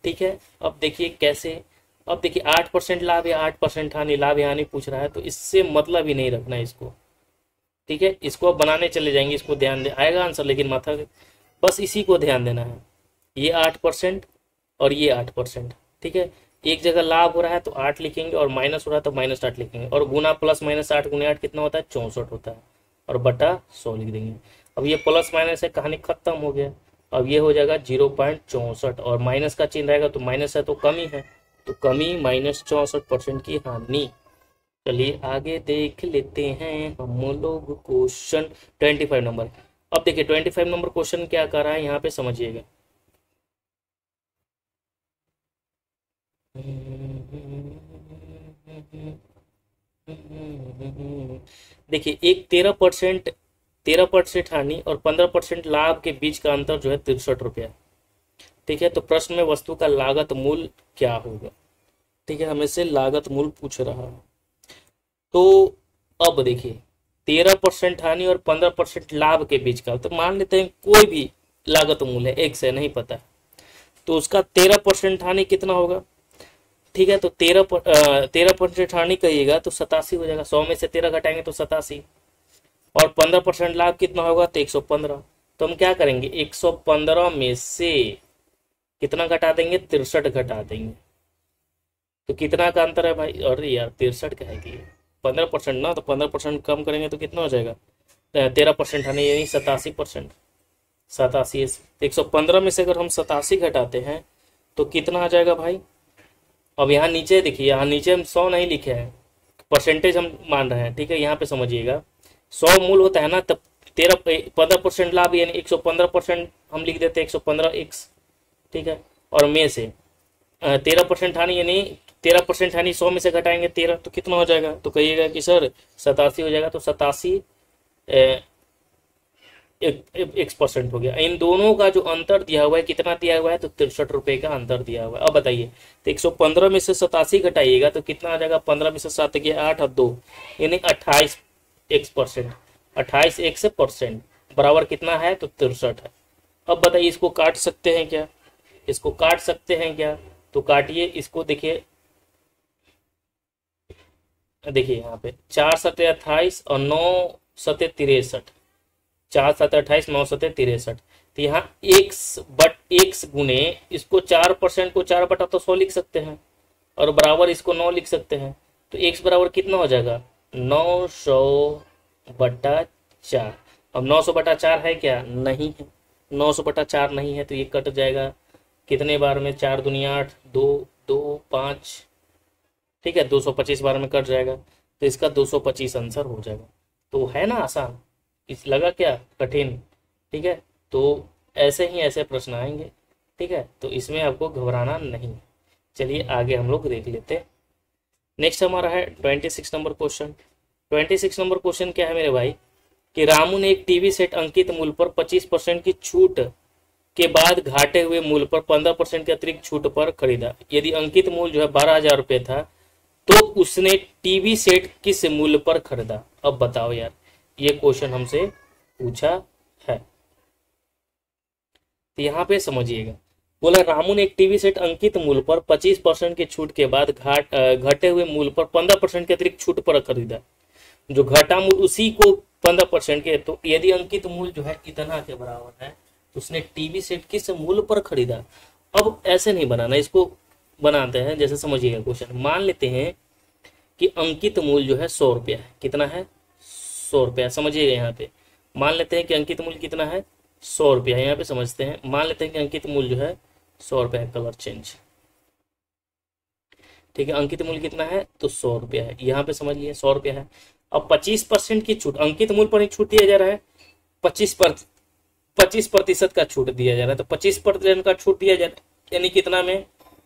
Speaker 1: ठीक है, अब देखिए कैसे। अब देखिए 8% लाभ या 8% हानि, लाभ या हानि पूछ रहा है, तो इससे मतलब ही नहीं रखना है इसको। ठीक है, इसको अब बनाने चले जाएंगे, इसको ध्यान दे, आएगा आंसर, लेकिन माथा बस इसी को ध्यान देना है। ये 8% और ये 8%। ठीक है, एक जगह लाभ हो रहा है तो 8 लिखेंगे और माइनस हो रहा है तो -8 लिखेंगे, और गुना प्लस माइनस 8 गुना 8 कितना होता है? 64 होता है, और बटा 100 लिख देंगे। अब ये प्लस माइनस है, कहानी खत्म हो गया। अब ये हो जाएगा 0.64, और माइनस का चिन्ह रहेगा तो माइनस है तो कमी है, तो कमी -64% की हानि। चलिए आगे देख लेते हैं हम लोग क्वेश्चन 25 नंबर। अब देखिए 25 नंबर क्वेश्चन क्या कर रहा है यहाँ पे, समझिएगा। देखिए एक 13% हानि और 15% लाभ के बीच का अंतर जो है 63 रुपया। ठीक है, तो प्रश्न में वस्तु का लागत मूल्य क्या होगा? ठीक है, हमें से लागत मूल्य पूछ रहा है। तो अब देखिए 13% हानि और 15% लाभ के बीच का, तो मान लेते हैं कोई भी लागत मूल्य है, एक से नहीं पता, तो उसका 13% हानि कितना होगा? ठीक है, तो 13% हानि कहिएगा तो 87 हो जाएगा। 100 में से 13 घटाएंगे तो 87, और 15% लाभ कितना होगा? तो 115। तो हम क्या करेंगे? 115 में से कितना घटा देंगे? 63 घटा देंगे। तो कितना का अंतर है भाई? अरे यार 63 का है कि 15% ना, तो 15% कम करेंगे तो कितना हो जाएगा? 13% हानि यानी 87%। 87 115 में से अगर हम 87 घटाते हैं तो कितना आ जाएगा भाई? अब यहाँ नीचे देखिए, यहाँ नीचे हम 100 नहीं लिखे हैं, परसेंटेज हम मान रहे हैं। ठीक है, यहाँ पे समझिएगा 100 मूल होता है ना, तब 15% लाभ यानी 115% हम लिख देते हैं, 115x। ठीक है, और में से 13% हानि यानी 13% हानि 100 में से घटाएंगे 13 तो कितना हो जाएगा? तो कहिएगा कि सर 87 हो जाएगा, तो 87 x% हो गया। इन दोनों का जो अंतर दिया हुआ है कितना दिया हुआ है? तो 63 रुपये का अंतर दिया हुआ है। अब बताइए, तो 115 में से 87 घटाइएगा तो कितना आ जाएगा? 15 में से 7 गया 8 और 2 यानी 28x%। 28x% बराबर कितना है? तो 63 है। अब बताइए इसको काट सकते हैं क्या? इसको काट सकते हैं क्या? तो काटिए इसको। देखिए देखिए यहाँ पे 4 सते 28 और 9 सते 63, 4 7 28 9 सते 63। तो यहाँ x गुने इसको 4% को 4 बटा तो 100 लिख सकते हैं, और बराबर इसको 9 लिख सकते हैं। तो x बराबर कितना हो जाएगा? 900 बटा 4। अब 900 बटा 4 है क्या? नहीं है। 900 बटा 4 नहीं है, तो ये कट जाएगा कितने बार में? 4 दुनिया 8, 2 2 5। ठीक है, 225 बार में कट जाएगा, तो इसका 225 आंसर हो जाएगा। तो है ना आसान? इस लगा क्या कठिन? ठीक है, तो ऐसे ही ऐसे प्रश्न आएंगे। ठीक है, तो इसमें आपको घबराना नहीं। चलिए आगे हम लोग देख लेते हैं। नेक्स्ट हमारा है 26 नंबर क्वेश्चन। 26 नंबर क्वेश्चन क्या है मेरे भाई, कि रामू ने एक टीवी सेट अंकित मूल्य पर 25% की छूट के बाद घाटे हुए मूल्य पर 15% के अतिरिक्त छूट पर खरीदा। यदि अंकित मूल्य जो है 12,000 रुपये था तो उसने टीवी सेट किस मूल्य पर खरीदा? अब बताओ यार, ये क्वेश्चन हमसे पूछा है। तो यहाँ पे समझिएगा, बोला रामू ने एक टीवी सेट अंकित मूल्य पर 25% की छूट के बाद घटे हुए मूल्य पर 15% के अतिरिक्त छूट पर खरीदा। जो घटा मूल्य उसी को 15% के, तो यदि अंकित मूल्य जो है इतना के बराबर है तो उसने टीवी सेट किस मूल्य पर खरीदा। अब ऐसे नहीं बनाना, इसको बनाते हैं। जैसे समझिएगा क्वेश्चन, मान लेते हैं कि अंकित मूल्य जो है 100 रुपया है। कितना है? 100 रुपया। समझिएगा यहाँ पे, मान लेते हैं कि अंकित मूल्य कितना है? 100 रुपया है। यहाँ पे समझते हैं, मान लेते हैं कि अंकित मूल्य जो है 100 रुपया है। Colour change. ठीक है, अंकित मूल्य कितना है तो 100 रुपया है, यहाँ पे समझ लिए 100 रुपया है। अब 25% की छूट, अंकित मूल्य पर ही छूट दिया जा रहा है, 25% का छूट दिया जा रहा है, तो 25% का छूट दिया जा रहा है यानी कितना में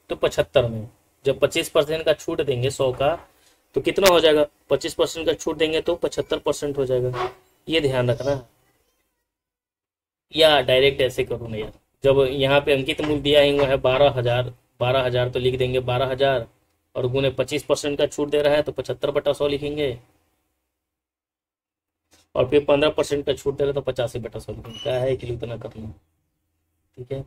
Speaker 1: तो 75 में। जब 25% का छूट देंगे 100 का तो कितना हो जाएगा, 25% का छूट देंगे तो 75% हो जाएगा, ये ध्यान रखना है। या डायरेक्ट ऐसे करो ना यार, जब यहाँ पे अंकित मूल्य दिया ही हुआ है 12,000, 12,000 तो लिख देंगे 12,000 और गुने 25% का छूट दे रहा है तो 75/100 लिखेंगे, और फिर 15% का छूट दे रहा है तो 85/100 लिखेंगे। क्या है कि उतना करना, ठीक है।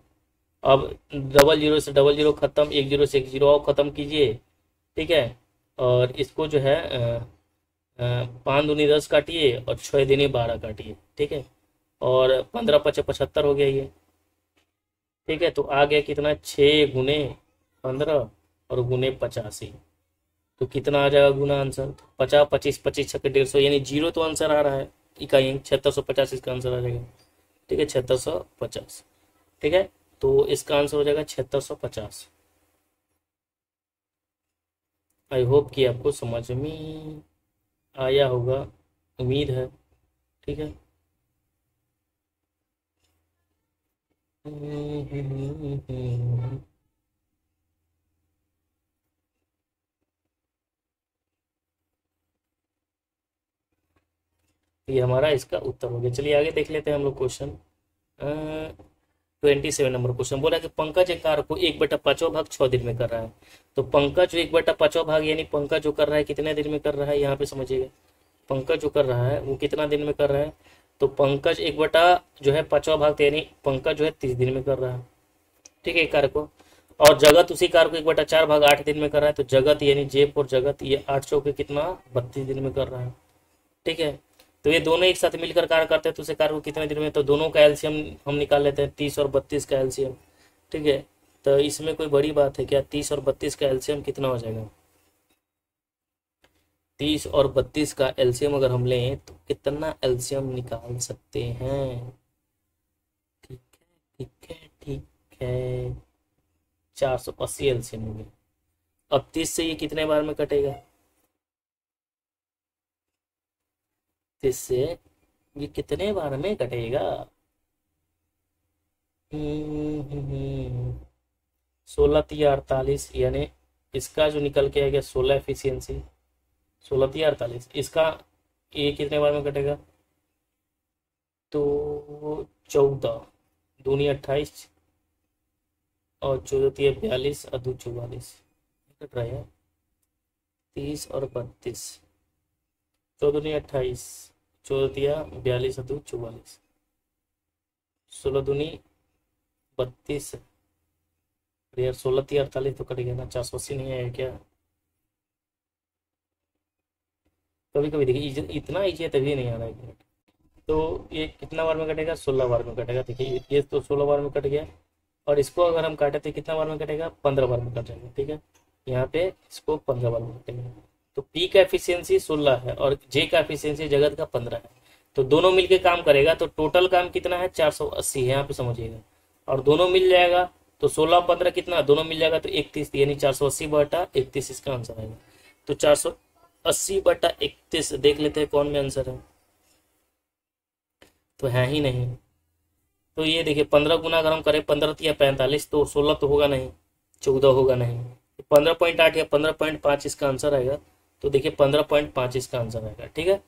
Speaker 1: अब 00 से 00 खत्म, 10 से 10 और खत्म कीजिए, ठीक है। और इसको जो है 5 दूनी 10 काटिए और 6 दूनी 12 काटिए, ठीक है। और 15 पचे 75 हो गया ये, ठीक है। तो आ गया कितना 6 गुने 15 और गुने 85, तो कितना आ जाएगा गुना आंसर 50, 25, 25 छक्के 150, यानी जीरो तो आंसर आ रहा है, इकाई 7650 इसका आंसर आ जाएगा, ठीक है 7650, ठीक है। तो इसका आंसर हो जाएगा 7650। आई होप कि आपको समझ में आया होगा, उम्मीद है, ठीक है। ये हमारा इसका उत्तर हो गया। चलिए आगे देख लेते हैं हम लोग क्वेश्चन। 27 नंबर क्वेश्चन बोला कि पंकज एक कार्य को 1/5 6 दिन में कर रहा है। तो पंकज 1/5 यानी पंकज जो कर रहा है कितने दिन में कर रहा है, यहाँ पे समझिएगा। पंकज जो कर रहा है वो कितना दिन में कर रहा है, तो पंकज 1/5 यानी पंकज जो है 30 दिन में कर रहा है, ठीक है, एक कार्य को। और जगत उसी कार्य को 1/4 8 दिन में कर रहा है, तो जगत यानी जेप और जगत ये 8 चौके कितना 32 दिन में कर रहा है, ठीक है। तो ये दोनों एक साथ मिलकर कार्य करते हैं तो उसे कार्य को कितने दिन में, तो दोनों का एलसीएम हम निकाल लेते हैं, 30 और 32 का एलसीएम, ठीक है। तो इसमें कोई बड़ी बात है क्या, 30 और 32 का एलसीएम कितना हो जाएगा, 30 और 32 का एलसीएम अगर हम लें तो कितना एलसीएम निकाल सकते हैं, ठीक है ठीक है ठीक है, 480 एलसीएम हो गया। अब 30 से ये कितने बार में कटेगा, 30 से ये कितने बार में कटेगा, 16 तिया 48, यानी इसका जो निकल के आएगा 16 एफिशिएंसी, 16 तिया 48, इसका ये कितने बार में कटेगा, तो 14 दूनी 28 और 14 तिया 42 और 2 44 कट रहा है, 30 और 32, 14 दूनी 28, 14 तिया 42 और 2 44, 16 दूनी 32, यार 16 तिया 48 तो कट गया ना, 480 नहीं आया क्या, कभी कभी देखिए इतना ईजी है तभी नहीं आ रहा है। तो ये कितना बार में कटेगा, 16 बार में कटेगा, देखिए ये तो 16 बार में कट गया, और इसको अगर हम काटे तो कितना बार में कटेगा, 15 बार में कट जाएगा, ठीक है। यहाँ पे इसको 15 बार में कटेगा, तो पी का एफिशिएंसी 16 है और जे का एफिशिएंसी जगत का 15 है, तो दोनों मिलके काम करेगा तो टोटल काम कितना है 480 है, यहाँ पे समझिएगा। और दोनों मिल जाएगा तो 16 15 कितना, दोनों मिल जाएगा तो 31, यानी 480/31 इसका आंसर आएगा। तो 480/31 देख लेते हैं कौन में आंसर है, तो है ही नहीं। तो ये देखिए 15 गुना अगर हम करें 15 या 45 तो 16 तो होगा नहीं, 14 होगा नहीं, 15.8 या 15.5 इसका आंसर आएगा। तो देखिए 15.5 इसका आंसर आएगा, ठीक है।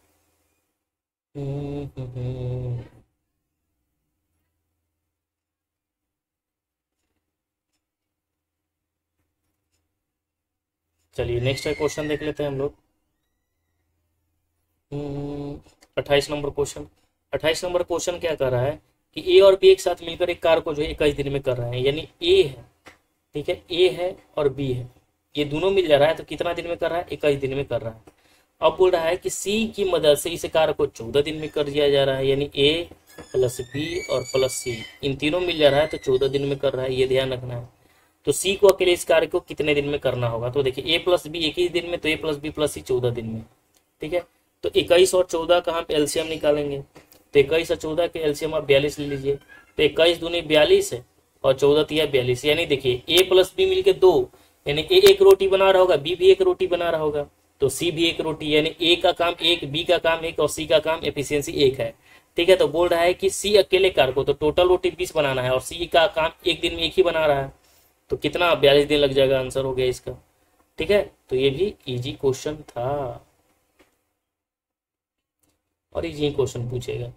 Speaker 1: चलिए नेक्स्ट क्वेश्चन देख लेते हैं हम लोग। 28 नंबर क्वेश्चन। 28 नंबर क्वेश्चन क्या कर रहा है कि ए और बी एक साथ मिलकर एक कार को जो है 21 दिन में कर रहे हैं, यानी ए है, ठीक है, ए है और बी है, ये दोनों मिल जा रहा है तो कितना दिन में कर रहा है, 21 दिन में कर रहा है। अब बोल रहा है कि सी की मदद से इस कार्य को 14 दिन में कर दिया जा रहा है, यानी ए प्लस बी और प्लस सी इन तीनों मिल जा रहा है तो 14 दिन में कर रहा है, ये ध्यान रखना है। तो सी को अकेले इस कार्य को कितने दिन में करना होगा, तो देखिए ए प्लस बी 21 दिन में, तो ए प्लस बी प्लस सी 14 दिन में, ठीक है। तो 21 और 14 का हम एलसीएम निकालेंगे, तो 21 और 14 के एलसीएम आप 42 ले लीजिए, तो 21 दूनी 42 है और 14 तिया 42, यानी देखिए ए प्लस बी मिलके 2, यानी ए एक रोटी बना रहा होगा, बी भी एक रोटी बना रहा होगा, तो सी भी एक रोटी, यानी ए का काम एक, बी का काम एक और सी का काम एफिशिएंसी एक है। ठीक है, तो बोल रहा है कि सी अकेले कार को तो टोटल रोटी 20 बनाना है और सी का काम एक दिन में एक ही बना रहा है, तो कितना 42 दिन लग जाएगा, आंसर हो गया इसका। ठीक है, तो ये भी इजी क्वेश्चन था और इजी क्वेश्चन पूछेगा।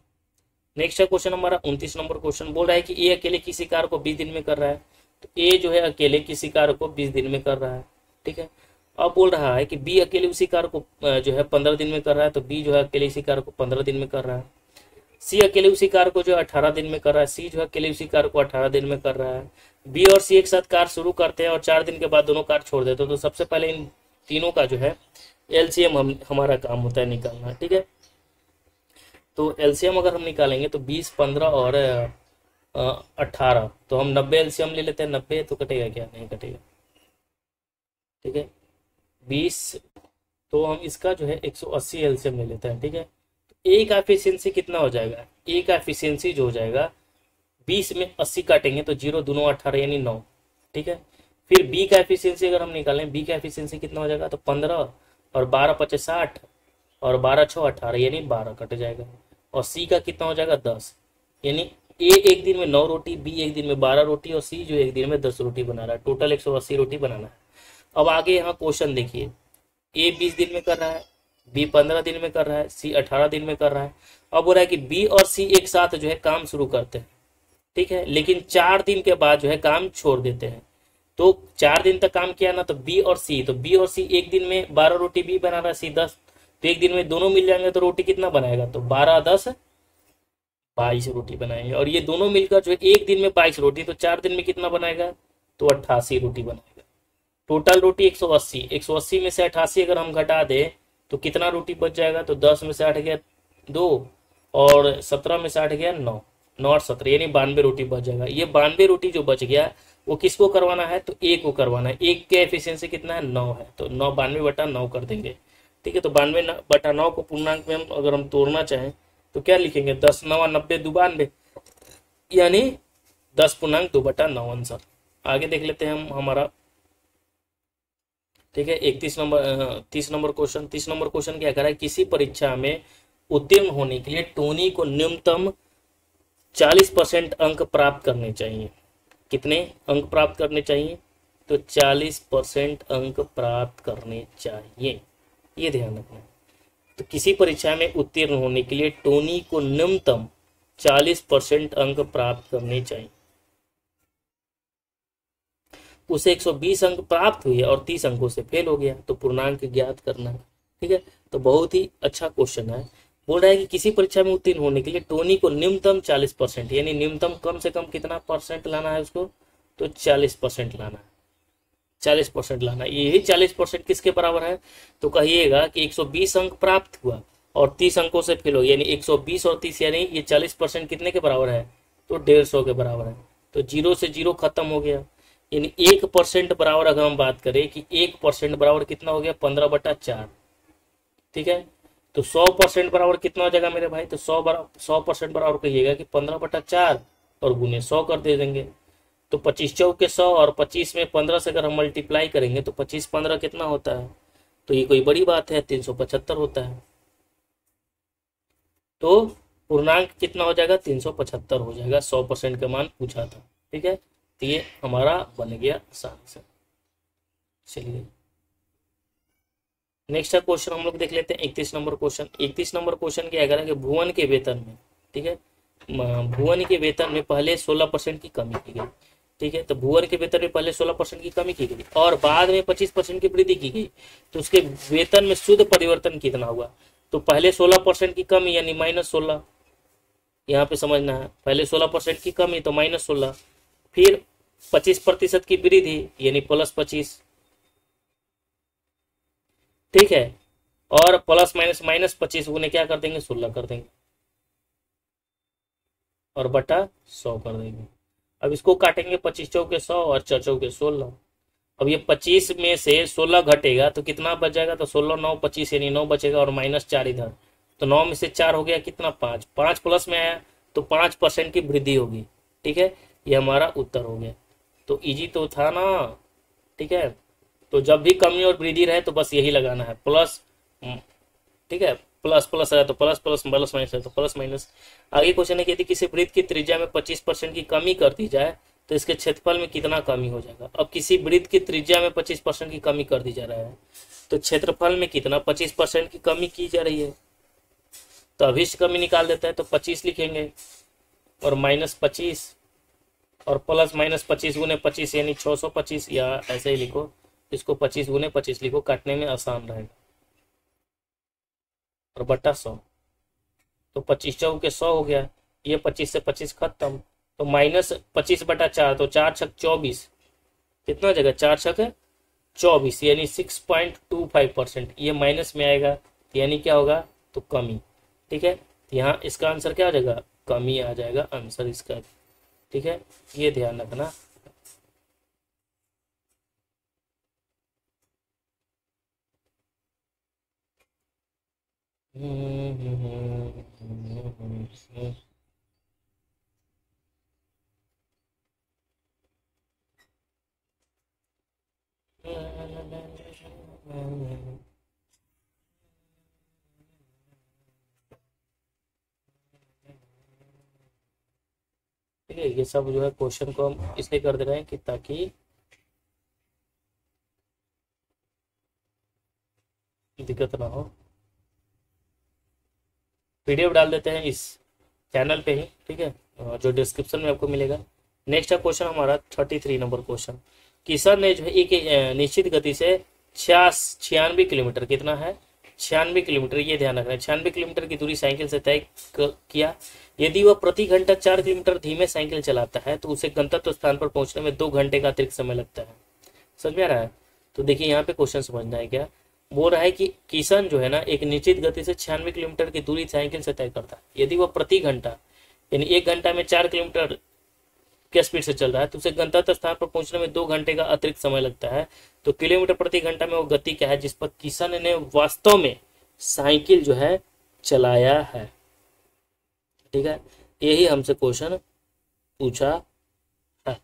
Speaker 1: नेक्स्ट है क्वेश्चन हमारा 29 नंबर क्वेश्चन, बोल रहा है कि ए अकेले किसी कार्य को 20 दिन में कर रहा है, तो ए जो है अकेले किसी कार्य को 20 दिन में कर रहा है। ठीक है, अब बोल रहा है कि बी अकेले उसी कार्य को जो है 15 दिन में कर रहा है, तो बी जो है अकेले इसी कार्य को 15 दिन में कर रहा है। सी अकेले उसी कार्य को जो है 18 दिन में कर रहा है, सी जो है अकेले उसी कार्य को 18 दिन में कर रहा है। बी और सी एक साथ कार्य शुरू करते हैं और 4 दिन के बाद दोनों कार्य छोड़ देते हैं, तो सबसे पहले इन तीनों का जो है एलसीएम हमारा काम होता है निकालना। ठीक है, तो एलसीएम अगर हम निकालेंगे तो 20, 15 और 18, तो हम 90 एलसीएम ले लेते हैं। 90 तो कटेगा क्या, नहीं कटेगा। ठीक है, 20, तो हम इसका जो है 180 एलसीएम ले लेते हैं। ठीक है, ए का एफिशिएंसी कितना हो जाएगा, ए का एफिशिएंसी जो हो जाएगा 20 में 80 काटेंगे तो 0 दूनो 18 यानी 9। ठीक है, फिर बी का एफिशिएंसी अगर हम निकालें, बी का एफिशिएंसी कितना हो जाएगा, तो 15 और 12 5 60 और 12 6 18 यानी 12 कट जाएगा। और सी का कितना हो जाएगा 10, यानी ए एक दिन में 9 रोटी, बी एक दिन में 12 रोटी और सी जो एक दिन में 10 रोटी बना रहा है, टोटल 180 रोटी बनाना है। अब आगे यहाँ क्वेश्चन देखिए, ए 20 दिन में कर रहा है, बी 15 दिन में कर रहा है, सी 18 दिन में कर रहा है। अब हो रहा है कि बी और सी एक साथ जो है काम शुरू करते हैं। ठीक है, लेकिन 4 दिन के बाद जो है काम छोड़ देते हैं, तो 4 दिन तक काम किया ना, तो बी और सी, तो बी और सी एक दिन में 12 रोटी बी बना रहा है, सी 10, तो एक दिन में दोनों मिल जाएंगे तो रोटी कितना बनाएगा, तो 12 10 22 रोटी बनाएंगे। और ये दोनों मिलकर जो है एक दिन में 22 रोटी, तो 4 दिन में कितना बनाएगा, तो 88 रोटी बनाएगा। टोटल रोटी 180, 180 में से 88 अगर हम घटा दें तो कितना रोटी बच जाएगा, तो 10 में से 8 गया 2 और 17 में से 8 गया 9, 9 और 17 यानी 92 रोटी बच जाएगा। ये 92 रोटी जो बच गया वो किसको करवाना है, तो एक को करवाना है। एक के एफिशिएंसी कितना है, 9 है, तो 9 92/9 कर देंगे। ठीक है, तो 92/9 को पूर्णांक में अगर हम तोड़ना चाहें तो क्या लिखेंगे, 10 9 90 92 यानी 10.2/9 आंसर। आगे देख लेते हैं हम हमारा। ठीक है, 30 नंबर क्वेश्चन। 30 नंबर क्वेश्चन क्या कह रहा है, किसी परीक्षा में उत्तीर्ण होने के लिए टोनी को न्यूनतम 40% अंक प्राप्त करने चाहिए। कितने अंक प्राप्त करने चाहिए, तो 40% अंक प्राप्त करने चाहिए, ये ध्यान रखना। तो किसी परीक्षा में उत्तीर्ण होने के लिए टोनी को न्यूनतम 40% अंक प्राप्त करने चाहिए। उसे 120 अंक प्राप्त हुए और 30 अंकों से फेल हो गया, तो पूर्णांक ज्ञात करना है। ठीक है, तो बहुत ही अच्छा क्वेश्चन है। बोल रहा है कि किसी परीक्षा में उत्तीर्ण होने के लिए टोनी को न्यूनतम 40%, यानी न्यूनतम कम से कम कितना परसेंट लाना है उसको, तो 40% लाना है। 40% लाना है। यही 40% किसके बराबर है, तो कहिएगा कि 120 अंक प्राप्त हुआ और 30 अंकों से फेल हो, यानी 120 और 30 यानी ये 40% कितने के बराबर है, तो 150 के बराबर है। तो 0 से 0 खत्म हो गया, यानी 1% बराबर अगर हम बात करें कि 1% बराबर कितना हो गया, 15/4। ठीक है, तो 100% बराबर कितना हो जाएगा मेरे भाई, तो 100% बराबर कहिएगा कि 15/4 और गुने 100 कर दे देंगे, तो 25 चौके 100 और 25 में 15 से अगर हम मल्टीप्लाई करेंगे तो 25 15 कितना होता है, तो ये कोई बड़ी बात है, 375 होता है। तो पूर्णांक कितना हो जाएगा, 375 हो जाएगा। 100% का मान पूछा था। ठीक है, तो ये हमारा बन गया आसानी से। चलिए नेक्स्ट क्वेश्चन हम लोग देख लेते हैं 31 नंबर क्वेश्चन। 31 नंबर क्वेश्चन क्या कह रहा है कि भुवन के वेतन में, ठीक है, भुवन के वेतन में पहले 16% की कमी की गई। ठीक है, तो भुवन के वेतन में पहले 16% की कमी की गई और बाद में 25% की वृद्धि की गई, तो उसके वेतन में शुद्ध परिवर्तन कितना हुआ, तो पहले 16% की कमी यानी -16, यहाँ पे समझना है। पहले 16% की कमी तो -16, फिर 25% की वृद्धि यानी +25। ठीक है, और प्लस माइनस -25 उन्हें क्या कर देंगे, 16 कर देंगे और बटा 100 कर देंगे। अब इसको काटेंगे, 25 चौके 100 और 4 चौके 16। अब ये 25 में से 16 घटेगा तो कितना बच जाएगा, तो 16 9 25 यानी 9 बचेगा और -4 इधर, तो 9 में से 4 हो गया कितना, 5। 5 प्लस में आया तो 5% की वृद्धि होगी। ठीक है, ये हमारा उत्तर हो गया। तो इजी तो था ना। ठीक है, तो जब भी कमी और वृद्धि रहे तो बस यही लगाना है, प्लस। ठीक है, प्लस प्लस है तो प्लस प्लस, प्लस माइनस है तो प्लस माइनस। आगे क्वेश्चन है कि यदि किसी वृत्त की त्रिज्या में 25% की कमी कर दी जाए तो इसके क्षेत्रफल में कितना कमी हो जाएगा। अब किसी वृत्त की त्रिज्या में 25% की कमी कर दी जा रहा है तो क्षेत्रफल में कितना 25% की कमी की जा रही है। तो अभिष्ट कमी निकाल देते हैं, तो 25 लिखेंगे और -25 और प्लस -25 गुने 25 यानी 625, या ऐसे ही लिखो, इसको 25 गुने 25 लिखो, काटने में आसान रहेगा, और बटा 100, तो 25 चौक के 100 हो गया। ये 25 से 25 खत्म, तो -25/4, तो 4 छक 24, कितना जगह 4 छक 24 यानी 6.25%, ये माइनस में आएगा तो यानी क्या होगा, तो कमी। ठीक है, तो यहाँ इसका आंसर क्या आ जाएगा, कमी आ जाएगा आंसर इसका। ठीक है, ये ध्यान रखना। ठीक है, ये सब जो है क्वेश्चन को हम इसलिए कर दे रहे हैं कि ताकि दिक्कत ना हो। पीडीएफ डाल देते हैं इस चैनल पे ही, ठीक है, जो डिस्क्रिप्शन में आपको मिलेगा। नेक्स्ट है क्वेश्चन हमारा 33 नंबर क्वेश्चन। किशन ने जो है एक निश्चित गति से 96 किलोमीटर, कितना है 96 किलोमीटर, ये ध्यान रखना है, 96 किलोमीटर की दूरी साइकिल से तय किया। यदि वह प्रति घंटा 4 किलोमीटर धीमे साइकिल चलाता है तो उसे गंतव्य स्थान पर पहुंचने में 2 घंटे का अतिरिक्त समय लगता है। समझ में आ रहा है। तो देखिए यहाँ पे क्वेश्चन समझना है क्या बोल रहा है कि किशन जो है ना एक निश्चित गति से 96 किलोमीटर की दूरी साइकिल से तय करता है। यदि वह प्रति घंटा यानी 1 घंटा में 4 किलोमीटर के स्पीड से चल रहा है तो उसे गंतव्य स्थान पर पहुंचने में 2 घंटे का अतिरिक्त समय लगता है। तो किलोमीटर प्रति घंटा में वो गति क्या है जिस पर किशन ने वास्तव में साइकिल जो है चलाया है। ठीक है, यही हमसे क्वेश्चन पूछा है।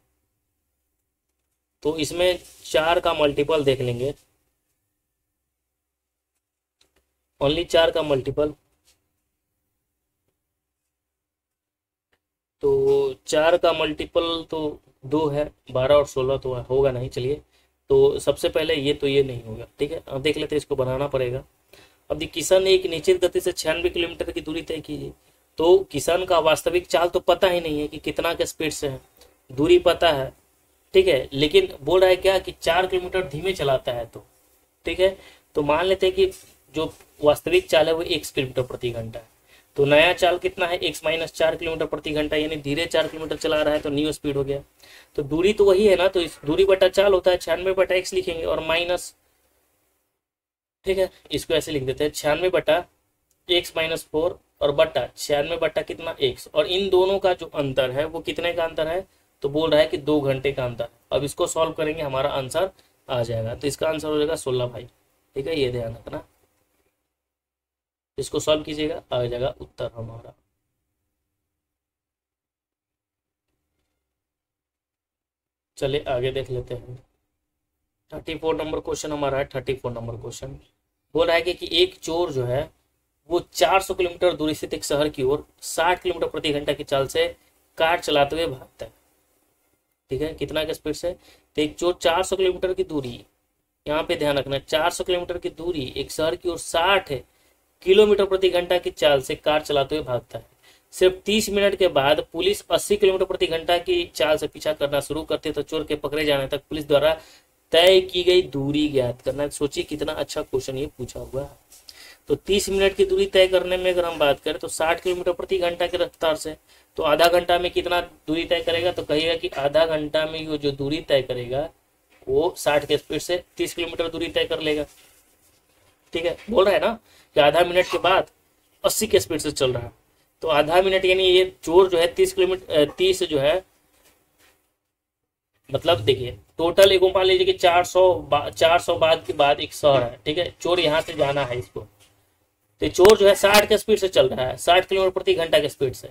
Speaker 1: तो इसमें 4 का मल्टीपल देख लेंगे, ओनली 4 का मल्टीपल, तो 4 का मल्टीपल तो 2 है, 12 और 16 तो होगा नहीं। चलिए, तो सबसे पहले ये, तो ये नहीं होगा। ठीक है, अब देख लेते हैं, इसको बनाना पड़ेगा। अब देखिए किशन ने एक निश्चित गति से 96 किलोमीटर की दूरी तय की, तो किशन का वास्तविक चाल तो पता ही नहीं है कि कितना के स्पीड से है, दूरी पता है। ठीक है, लेकिन बोल रहा है क्या कि 4 किलोमीटर धीमे चलाता है। तो ठीक है, तो मान लेते हैं कि जो वास्तविक चाल है वो 1 किलोमीटर प्रति घंटा है। तो नया चाल कितना है, x - 4 किलोमीटर प्रति घंटा, यानी धीरे 4 किलोमीटर चला रहा है तो न्यू स्पीड हो गया। तो दूरी तो वही है ना, तो इस दूरी बटा चाल होता है, 96/x लिखेंगे और माइनस। ठीक है, इसको ऐसे लिख देते हैं 96/x - 4 और बटा 96 बटा कितना x, और इन दोनों का जो अंतर है वो कितने का अंतर है, तो बोल रहा है कि 2 घंटे का अंतर। अब इसको सॉल्व करेंगे, हमारा आंसर आ जाएगा। तो इसका आंसर हो जाएगा 16 भाई। ठीक है, ये ध्यान रखना, इसको सॉल्व कीजिएगा, आ जाएगा उत्तर हमारा। चलिए आगे देख लेते हैं। 34 नंबर क्वेश्चन हमारा है। 34 नंबर क्वेश्चन बोल रहा है कि एक चोर जो है वो 400 किलोमीटर दूरी स्थित एक शहर की ओर 60 किलोमीटर प्रति घंटा की चाल से कार चलाते हुए भागता है। ठीक है, कितना के स्पीड से, तो एक चोर 400 किलोमीटर की दूरी, यहाँ पे ध्यान रखना 400 किलोमीटर की दूरी एक शहर की ओर 60 किलोमीटर प्रति घंटा की चाल से कार चलाते हुए भागता है। सिर्फ 30 मिनट के बाद पुलिस 80 किलोमीटर प्रति घंटा की चाल से पीछा करना शुरू करती है तो चोर के पकड़े जाने तक पुलिस द्वारा तय की गई दूरी ज्ञात करना। सोचिए कितना अच्छा क्वेश्चन ये पूछा हुआ है। तो 30 मिनट की दूरी तय करने में अगर हम बात करें तो 60 किलोमीटर प्रति घंटा की रफ्तार से, तो आधा घंटा में कितना दूरी तय करेगा, तो कहिएगा कि आधा घंटा में वो जो दूरी तय करेगा वो 60 के स्पीड से 30 किलोमीटर दूरी तय कर लेगा। ठीक है, बोल रहा है ना कि आधा मिनट के बाद 80 के स्पीड से चल रहा है, तो आधा मिनट यानी ये चोर जो है 30 किलोमीटर 30 जो है, मतलब देखिए टोटल एक मान लीजिए कि 400 बाद के बाद एक शहर है। ठीक है, चोर यहाँ से जाना है इसको, तो चोर जो है 60 के स्पीड से चल रहा है, 60 किलोमीटर प्रति घंटा के स्पीड से।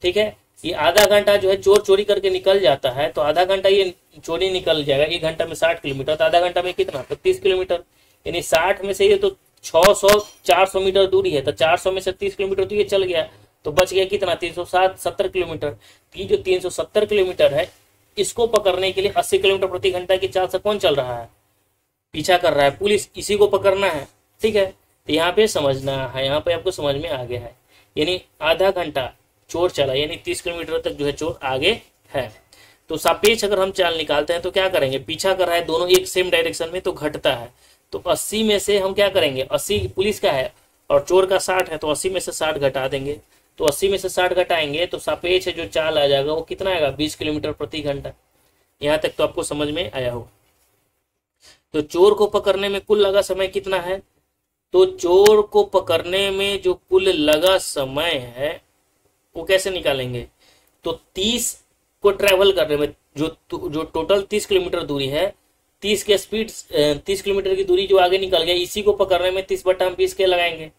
Speaker 1: ठीक है, ये आधा घंटा जो है चोर चोरी करके निकल जाता है, तो आधा घंटा ये चोरी निकल जाएगा 1 घंटा में 60 किलोमीटर, तो आधा घंटा में कितना, तो 30 किलोमीटर। यानी 60 में से ये तो 600 400 मीटर दूरी है, तो 400 में से 30 किलोमीटर तो ये चल गया, तो बच गया कितना, 370 किलोमीटर। तो ये जो 370 किलोमीटर है, इसको पकड़ने के लिए 80 किलोमीटर प्रति घंटा की चाल से कौन चल रहा है, पीछा कर रहा है पुलिस, इसी को पकड़ना है। ठीक है, तो यहाँ पे समझना है, यहाँ पे आपको समझ में आ गया है। यानी आधा घंटा चोर चला, यानी 30 किलोमीटर तक जो है चोर आगे है। तो सापेक्ष अगर हम चाल निकालते हैं तो क्या करेंगे, पीछा कर रहा है दोनों एक सेम डायरेक्शन में, तो घटता है। तो 80 में से हम क्या करेंगे, 80 पुलिस का है और चोर का 60 है, तो 80 में से 60 घटा देंगे। तो 80 में से 60 घटाएंगे तो सापेक्ष जो चाल आ जाएगा वो कितना आएगा, 20 किलोमीटर प्रति घंटा। यहाँ तक तो आपको समझ में आया होगा। तो चोर को पकड़ने में कुल लगा समय कितना है, तो चोर को पकड़ने में जो कुल लगा समय है वो कैसे निकालेंगे, तो 30 को ट्रेवल करने में जो टोटल 30 किलोमीटर दूरी है, 30 के स्पीड 30 किलोमीटर की दूरी जो आगे निकल गया, इसी को पकड़ने में 30 बटा हम 20 के लगाएंगे,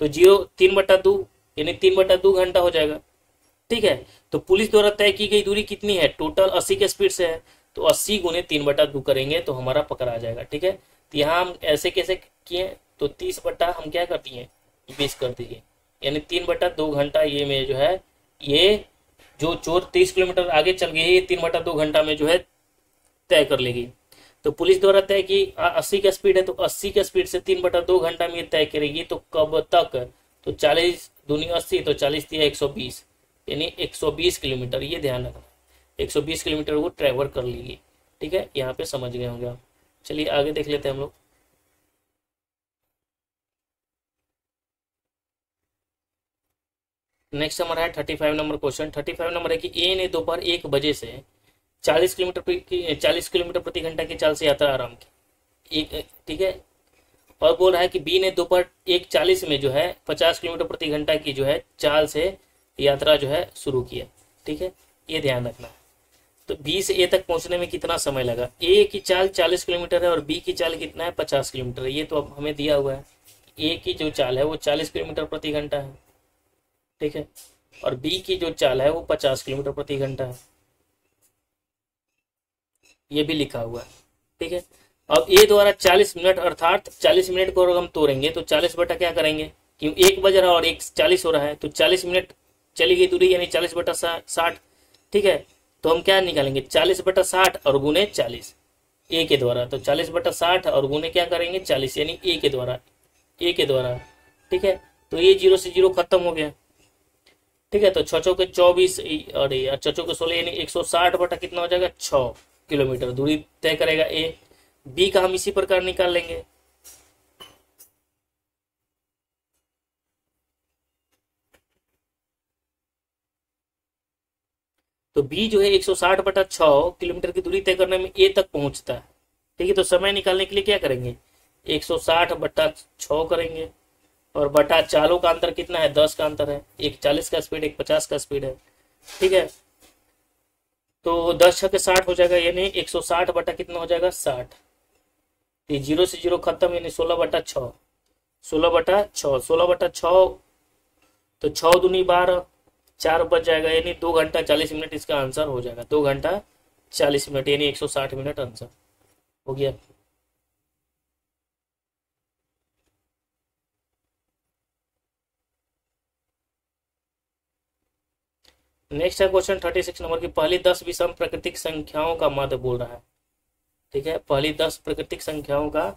Speaker 1: तो 3/2 यानी 3/2 घंटा हो जाएगा। ठीक है, तो पुलिस द्वारा तय की गई दूरी कितनी है, टोटल 80 के स्पीड से है, तो 80 गुने 3/2 करेंगे तो हमारा पकड़ा जाएगा। ठीक है, तो यहाँ हम ऐसे कैसे किए, तो 30 बटा हम क्या कर दिए, 20 कर दिए, यानी 3/2 घंटा ये में जो है, ये जो चोर 30 किलोमीटर आगे चल गई है, ये 3/2 घंटा में जो है तय कर लेगी। तो पुलिस द्वारा तय की 80 का स्पीड है, तो 80 का स्पीड से 3/2 घंटा में ये तय करेगी, तो कब तक, तो 40 दूनी 80, तो 40 दिया 120, यानी 120 किलोमीटर, ये ध्यान रखना, 120 किलोमीटर वो ट्रैवल कर लेगी। ठीक है, यहाँ पे समझ गए होंगे आप। चलिए आगे देख लेते हैं हम लोग। नेक्स्ट हमारा है 35 नंबर क्वेश्चन। 35 नंबर है कि ए ने दोपहर 1 बजे से 40 किलोमीटर प्रति घंटा की चाल से यात्रा आरंभ की। ठीक है, और बोल रहा है कि बी ने दोपहर 1:40 में जो है 50 किलोमीटर प्रति घंटा की जो है चाल से यात्रा जो है शुरू किया। ठीक है, ये ध्यान रखना। तो बी से ए तक पहुंचने में कितना समय लगा, ए की चाल 40 किलोमीटर है और बी की चाल कितना है, 50 किलोमीटर है। ये तो अब हमें दिया हुआ है, ए की जो चाल है वो 40 किलोमीटर प्रति घंटा है। ठीक है, और बी की जो चाल है वो 50 किलोमीटर प्रति घंटा है, ये भी लिखा हुआ है। ठीक है, अब ए द्वारा 40 मिनट अर्थात 40 मिनट को अगर हम तोड़ेंगे तो 40 बटा क्या करेंगे, क्यों 1 बज रहा है और 1:40 हो रहा है, तो 40 मिनट चली गई दूरी, यानी 40 बटा 60। ठीक है, तो हम क्या निकालेंगे, 40 बटा 60 और गुने 40 ए के द्वारा, तो 40 बटा 60 और गुने क्या करेंगे 40, यानी ए के द्वारा। ठीक है, तो ये 0 से 0 खत्म हो गया। ठीक है, तो 6 के 24 और 6 के 16, यानी 160 बटा कितना हो जाएगा, 6 किलोमीटर दूरी तय करेगा ए। बी का हम इसी प्रकार निकाल लेंगे। तो बी जो है 160 बटा 6 किलोमीटर की दूरी तय करने में ए तक पहुंचता है। ठीक है, तो समय निकालने के लिए क्या करेंगे, 160 बटा 6 करेंगे, और बटा चालों का अंतर कितना है, 10 का अंतर है, एक 40 का स्पीड, एक 50 का स्पीड है। ठीक है, तो 10 6 के 60 हो जाएगा, यानी 160 बटा कितना हो जाएगा 60, 0 से 0 खत्म, यानी 16 बटा 6, 16 बटा 6, तो 6 दूनी 12, 4 बच जाएगा, यानी 2 घंटा 40 मिनट इसका आंसर हो जाएगा, 2 घंटा 40 मिनट, यानी 160 मिनट आंसर हो गया। नेक्स्ट है क्वेश्चन 36 नंबर की, पहली 10 विषम प्राकृतिक संख्याओं का माध्य बोल रहा है। ठीक है, पहली 10 प्राकृतिक संख्याओं का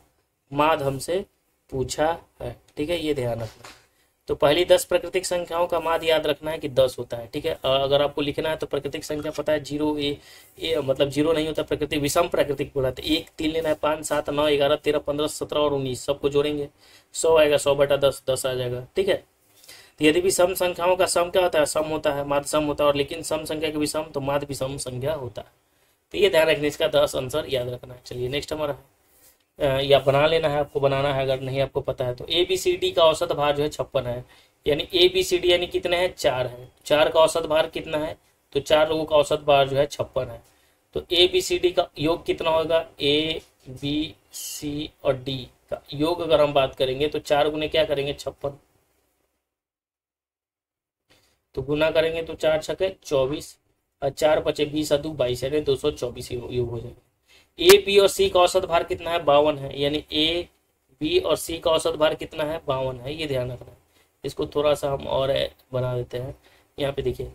Speaker 1: माध्य हमसे पूछा है। ठीक है, ये ध्यान रखना। तो पहली 10 प्राकृतिक संख्याओं का माध्य याद रखना है कि 10 होता है। ठीक है, अगर आपको लिखना है तो प्राकृतिक संख्या पता है 0 ए मतलब 0 नहीं होता, प्राकृतिक विषम प्राकृतिक बोला तो 1 3 लेना है, 5 7 9 11 13 15 17 और 19 सबको जोड़ेंगे, 100 आएगा, 100 बटा 10 10 आ जाएगा। ठीक है, तो यदि भी सम संख्याओं का सम क्या होता है, सम होता है, माध्य सम होता है, और लेकिन सम संख्या के विषम तो माध्य विषम संख्या होता है। तो ये ध्यान रखना, इसका 10 आंसर याद रखना है। चलिए नेक्स्ट हमारा या बना लेना है, आपको बनाना है अगर नहीं आपको पता है तो। ए बी सी डी का औसत भार जो है 56 है, यानी ए बी सी डी यानी कितने हैं, 4 है, 4 का औसत भार कितना है, तो 4 लोगों का औसत भार जो है 56 है। तो ए बी सी डी का योग कितना होगा, ए बी सी और डी का योग अगर हम बात करेंगे तो 4 गुने क्या करेंगे 56, तो गुना करेंगे तो 4 छके 24, और 4 × 5 = 20 और 2 = 22 यानी 224 योग हो जाएगा। ए बी और सी का औसत भार कितना है? 52 है। यानी ए बी और सी का औसत भार कितना है? 52 है। ये ध्यान रखना है। इसको थोड़ा सा हम और बना देते हैं। यहाँ पे देखिए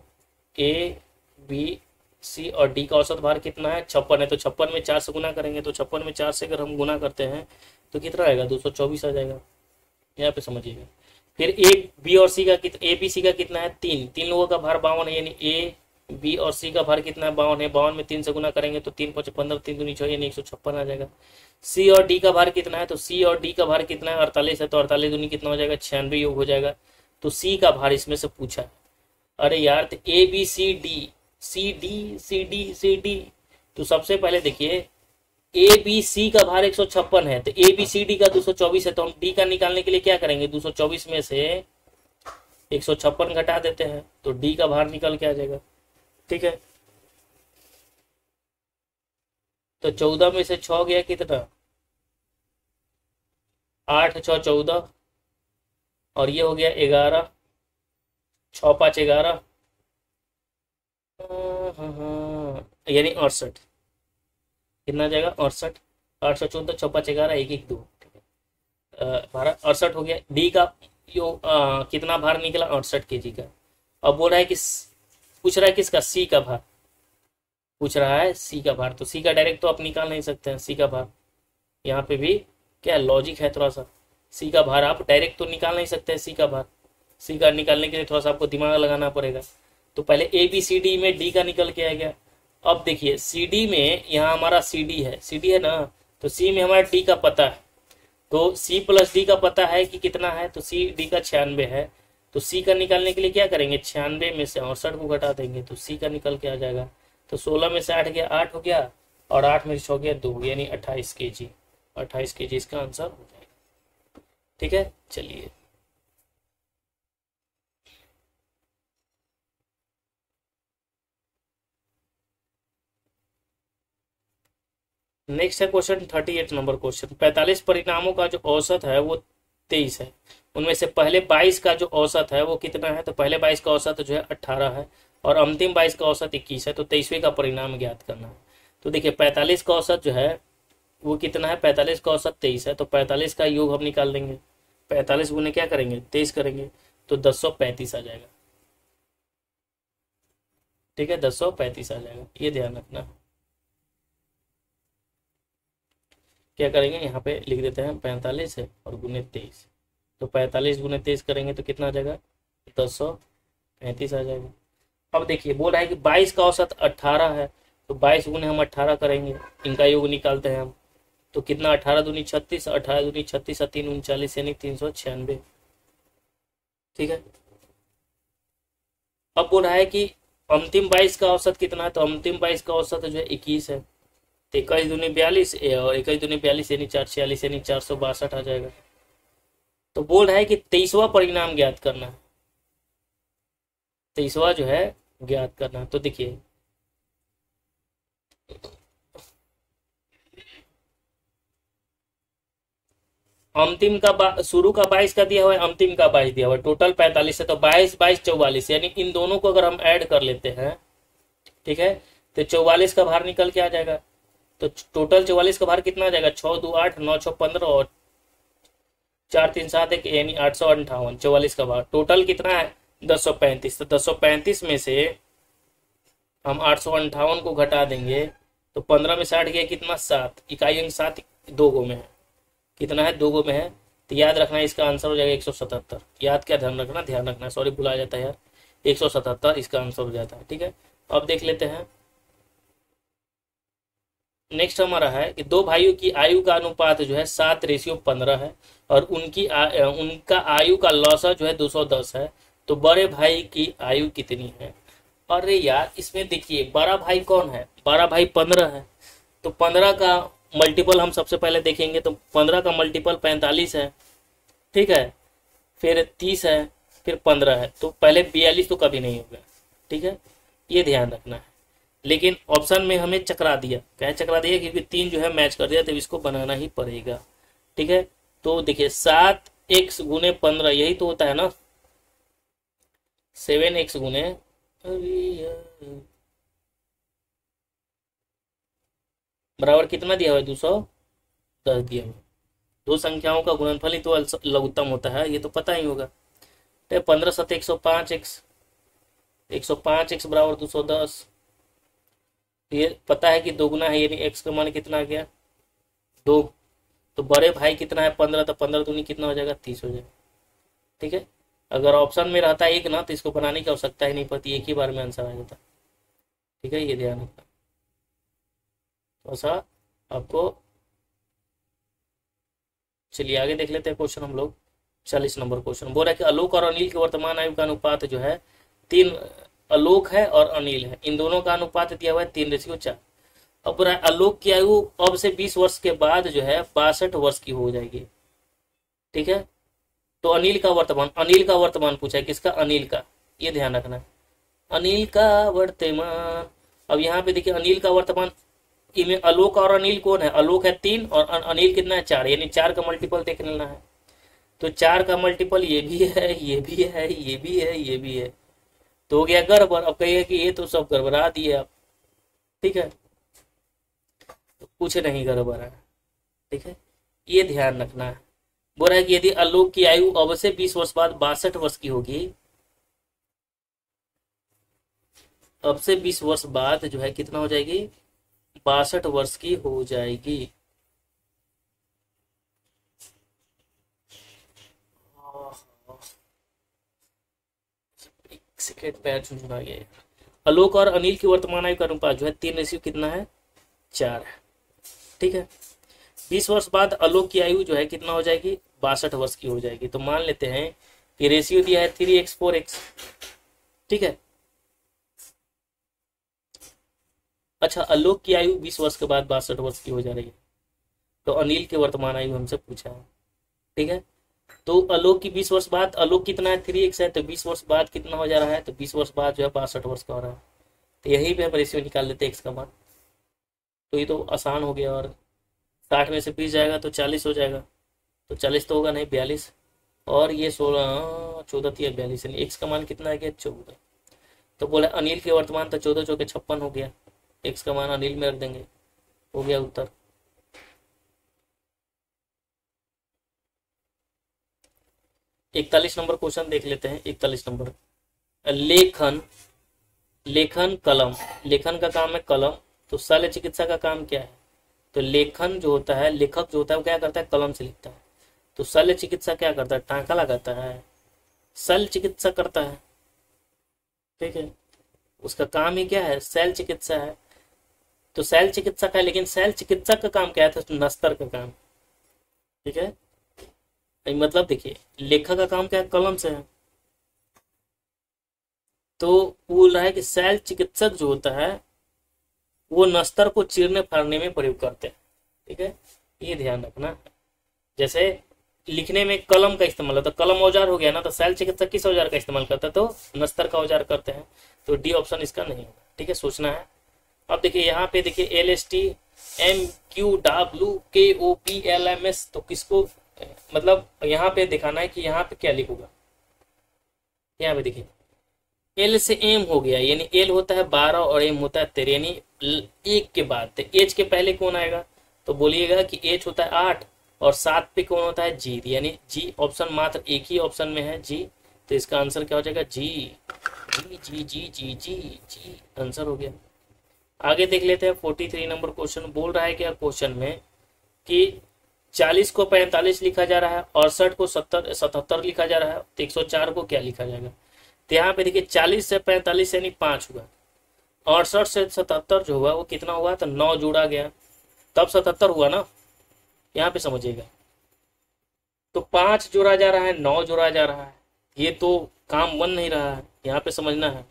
Speaker 1: ए बी सी और डी का औसत भार कितना है? 56 है। तो 56 में 4 से गुना करेंगे, तो 56 में 4 से अगर हम गुना करते हैं तो कितना आएगा? 224 आ जाएगा। यहाँ पे समझिएगा। फिर ए बी और सी का ए बी सी का कितना है? 3 लोगों का भार 52 है। यानी ए बी और सी का भार कितना है? 52 है। 52 में 3 से गुना करेंगे तो 3 × 5 = 15, 3 दूनी 6 यानी 156 आ जाएगा। सी और डी का भार कितना है? तो सी और डी का भार कितना है? 48 है। तो 48 दूनी कितना हो जाएगा? 96 योग हो जाएगा। तो सी का भार इसमें से पूछा है। अरे यार, तो A B C D C D C D C D, तो सबसे पहले देखिए ए बी सी का भार 156 है, तो ए बी सी डी का 224 है। तो हम डी का निकालने के लिए क्या करेंगे? 224 में से 156 घटा देते हैं, तो डी का भार निकल के आ जाएगा। ठीक है, तो 14 में से 6 गया कितना? 8 × 6 = 14 और ये हो गया 11, 6 × 5 = 11, यानी 68। कितना आ जाएगा? 68। 8 × 14, 6 × 5 = 11, 1 1 2, 12, 68 हो गया। डी का कितना भार निकला? 68 kg का। अब बोल रहा है कि पूछ रहा है किसका? सी का भार पूछ रहा है, सी का भार। तो सी का डायरेक्ट तो आप निकाल नहीं सकते हैं, सी का भार। यहाँ पे भी क्या लॉजिक है थोड़ा सा। सी का भार आप डायरेक्ट तो निकाल नहीं सकते हैं, सी का भार। सी का निकालने के लिए थोड़ा सा आपको दिमाग लगाना पड़ेगा। तो पहले ए बी सी डी में डी का निकल के आ गया। अब देखिए सी डी में, यहाँ हमारा सी डी है ना, तो सी में हमारा डी का पता है। तो सी प्लस डी का पता है कि कितना है? तो सी डी का 96 है। तो सी का निकालने के लिए क्या करेंगे? 96 में से 68 को घटा देंगे, तो सी का निकल के आ जाएगा। तो 16 में से 8 गया, 8 हो गया, और 8 में से 6 गया 2, यानी 28 kg। 28 kg इसका आंसर हो जाएगा। ठीक है, चलिए नेक्स्ट है क्वेश्चन 38 नंबर क्वेश्चन। 45 परिणामों का जो औसत है वो 23 है। उनमें से पहले 22 का जो औसत है वो कितना है? तो पहले 22 का औसत जो है 18 है, और अंतिम 22 का औसत 21 है। तो 23वें का परिणाम ज्ञात करना है। तो देखिए 45 का औसत जो है वो कितना है? 45 का औसत 23 है। तो 45 का योग हम निकाल देंगे। 45 गुने क्या करेंगे? 23 करेंगे, तो 1035 आ जाएगा। ठीक है, 1035 आ जाएगा। ये ध्यान रखना। क्या करेंगे? यहाँ पे लिख देते हैं 45 है और गुने 23। तो 45 गुने 23 करेंगे तो कितना आ जाएगा? 1035 आ जाएगा। अब देखिए बोल रहा है कि 22 का औसत 18 है, तो 22 गुने हम 18 करेंगे, इनका योग निकालते हैं हम। तो कितना? 18 दूनी 36, 18 दूनी 36 और 3 39 यानी 396। ठीक है, अब बोल रहा है कि अंतिम 22 का औसत कितना है? तो अंतिम 22 का औसत जो है 21 है। तो 21 दूनी 42 और 21 दूनी 42 यानी 446 यानी 462 आ जाएगा। तो बोल रहा है कि 23वां परिणाम ज्ञात करना है। 23वां जो है ज्ञात करना है। तो देखिए अंतिम का शुरू का 22 का दिया हुआ है, अंतिम का 22 दिया हुआ है, टोटल 45 है। तो 22 22 44 यानी इन दोनों को अगर हम ऐड कर लेते हैं, ठीक है, तो 44 का भार निकल के आ जाएगा। तो टोटल 44 का भार कितना आ जाएगा? 6 2 8 9 6 15 और 4 3 7 1 यानी 858। 44 का भार टोटल कितना है? 1035। तो 1035 में से हम 858 को घटा देंगे, तो 15 में 60 गया कितना? 7 इकाई अंक 7 दो गो में है। कितना है? 2 गो में है। तो याद रखना इसका आंसर हो जाएगा 177। याद क्या? ध्यान रखना, ध्यान रखना, सॉरी भुला जाता है यार। 177 इसका आंसर हो जाता है। ठीक है, अब देख लेते हैं नेक्स्ट हमारा है कि दो भाइयों की आयु का अनुपात जो है 7:15 है, और उनका आयु का लौसा जो है 210 है। तो बड़े भाई की आयु कितनी है? अरे यार, इसमें देखिए बड़ा भाई कौन है? बड़ा भाई 15 है। तो 15 का मल्टीपल हम सबसे पहले देखेंगे, तो 15 का मल्टीपल 45 है। ठीक है, फिर 30 है, फिर 15 है। तो पहले 42 तो कभी नहीं होगा। ठीक है, ये ध्यान रखना है। लेकिन ऑप्शन में हमें चकरा दिया। क्या चकरा दिया? क्योंकि 3 जो है मैच कर दिया, तो इसको बनाना ही पड़ेगा। ठीक है, तो देखिए 7x गुने 15 यही तो होता है ना, 7x गुने बराबर कितना दिया हुआ है, 210 दिया हुआ है। दो संख्याओं का गुणनफल ही तो लघुत्तम होता है, ये तो पता ही होगा। तो 15 7 105x, 105x बराबर 210। ये पता है कि दोगुना है, यानी x का मान कितना आ गया, 2। तो बड़े भाई कितना है, 15, तो 15 दूनी कितना हो जाएगा, 30 हो जाएगा। ठीक है, अगर ऑप्शन में रहता एक ना तो इसको बनाने की आवश्यकता ही नहीं पड़ती, एक ही बार में आंसर आ जाता। ठीक है, ये ध्यान रखना। तो सा आपको, चलिए आगे देख लेते हैं क्वेश्चन हम लोग। 40 नंबर क्वेश्चन बोल रहा है कि आलोक और अनिल के वर्तमान आयु का अनुपात जो है 3, आलोक है और अनिल है, इन दोनों का अनुपात दिया हुआ है 3:4। अब बोल रहा है आलोक की आयु अब से 20 वर्ष के बाद जो है 62 वर्ष की हो जाएगी। ठीक है, तो अनिल का वर्तमान पूछा है, किसका, अनिल का, ये ध्यान रखना, अनिल का वर्तमान। अब यहाँ पे देखिए अनिल का वर्तमान, इनमें आलोक और अनिल कौन है, आलोक है 3 और अनिल कितना है, 4, यानी 4 का मल्टीपल देख लेना है। तो 4 का मल्टीपल ये भी है, ये भी है, ये भी है, ये भी है, तो हो गया गड़बड़। अब कहिए कि ये तो सब गड़बड़ा दिए आप। ठीक है, तो कुछ नहीं गड़बड़ है। ठीक है, ये ध्यान रखना है। बोल रहा है कि यदि आलोक की आयु अब से 20 वर्ष बाद 62 वर्ष की होगी, अब से 20 वर्ष बाद जो है कितना हो जाएगी, 62 वर्ष की हो जाएगी। एक सेकेंड, पैर झुंझुना गया। आलोक और अनिल की वर्तमान आयु का अनुपात जो है 3 कितना है, 4 है। ठीक है, 20 वर्ष बाद आलोक की आयु जो है कितना हो जाएगी, 62 वर्ष की हो जाएगी। तो मान लेते हैं कि रेशियो दिया है 3x 4x। ठीक है, अच्छा आलोक की आयु 20 वर्ष के बाद 62 वर्ष की हो जा रही है, तो अनिल की वर्तमान आयु हमसे पूछा है। ठीक है, तो आलोक की 20 वर्ष बाद, आलोक कितना है, 3x है, तो 20 वर्ष बाद कितना हो जा रहा है, तो 20 वर्ष बाद जो है 62 वर्ष का हो रहा है। तो यही पे हम रेशियो निकाल लेते हैं x का मान। तो ये तो आसान हो गया, और 60 में से 20 जाएगा तो 40 हो जाएगा, तो 40 तो होगा नहीं, 42, और ये 16 14 42, यानी x का मान कितना है, 14। तो बोला अनिल के वर्तमान, तो 14 चौके 56 हो गया, x का मान अनिल में रख देंगे, हो गया उत्तर। इकतालीस नंबर क्वेश्चन देख लेते हैं। 41 नंबर, लेखन, लेखन कलम, लेखन का काम है कलम, तो शल्य चिकित्सा का काम क्या है, तो लेखन जो होता है, लेखक जो होता है वो क्या करता है, कलम से लिखता है। तो शल्य चिकित्सा क्या करता है, टांका लगाता है, शल्य चिकित्सा करता है। ठीक है, उसका काम ही क्या है, शल्य चिकित्सा है। तो शल्य चिकित्सा का, लेकिन शल्य चिकित्सक का काम क्या है, तो नस्तर का काम। ठीक है, मतलब देखिए लेखक का काम क्या है, कलम से है, तो बोल रहा है कि शल्य चिकित्सक जो होता है वो नस्तर को चीरने फाड़ने में प्रयोग करते हैं। ठीक है, ये ध्यान रखना। जैसे लिखने में कलम का इस्तेमाल होता है, कलम औजार हो गया ना, तो शल्य चिकित्सक किस औजार का इस्तेमाल करता है, तो नस्तर का औजार करते हैं। तो डी ऑप्शन इसका नहीं होगा। ठीक है, सोचना है। अब देखिए यहाँ पे देखिए LSTMQWKOPLMS, तो किसको, मतलब यहाँ पे दिखाना है कि यहाँ पे क्या लिखूंगा। यहाँ पे देखिए एल से एम हो गया, यानी एल होता है 12 और एम होता है 13, यानी एक के बाद, तो एच के पहले कौन आएगा, तो बोलिएगा कि एच होता है 8 और 7 पे कौन होता है, जी, यानी जी ऑप्शन मात्र एक ही ऑप्शन में है, जी। तो इसका आंसर क्या हो जाएगा, जी, जी जी जी जी जी जी, आंसर हो गया। आगे देख लेते हैं 43 नंबर क्वेश्चन। बोल रहा है क्या क्वेश्चन में कि 40 को 45 लिखा जा रहा है, 68 को 77 लिखा जा रहा है, तो 104 को क्या लिखा जाएगा। तो यहाँ पे देखिए 40 से 45 यानी 5 हुआ, 68 से 77 जो हुआ वो कितना हुआ, तो 9 जोड़ा गया तब 77 हुआ ना, यहाँ पे समझिएगा। तो 5 जोड़ा जा रहा है, 9 जोड़ा जा रहा है, ये तो काम बन नहीं रहा है, यहाँ पे समझना है।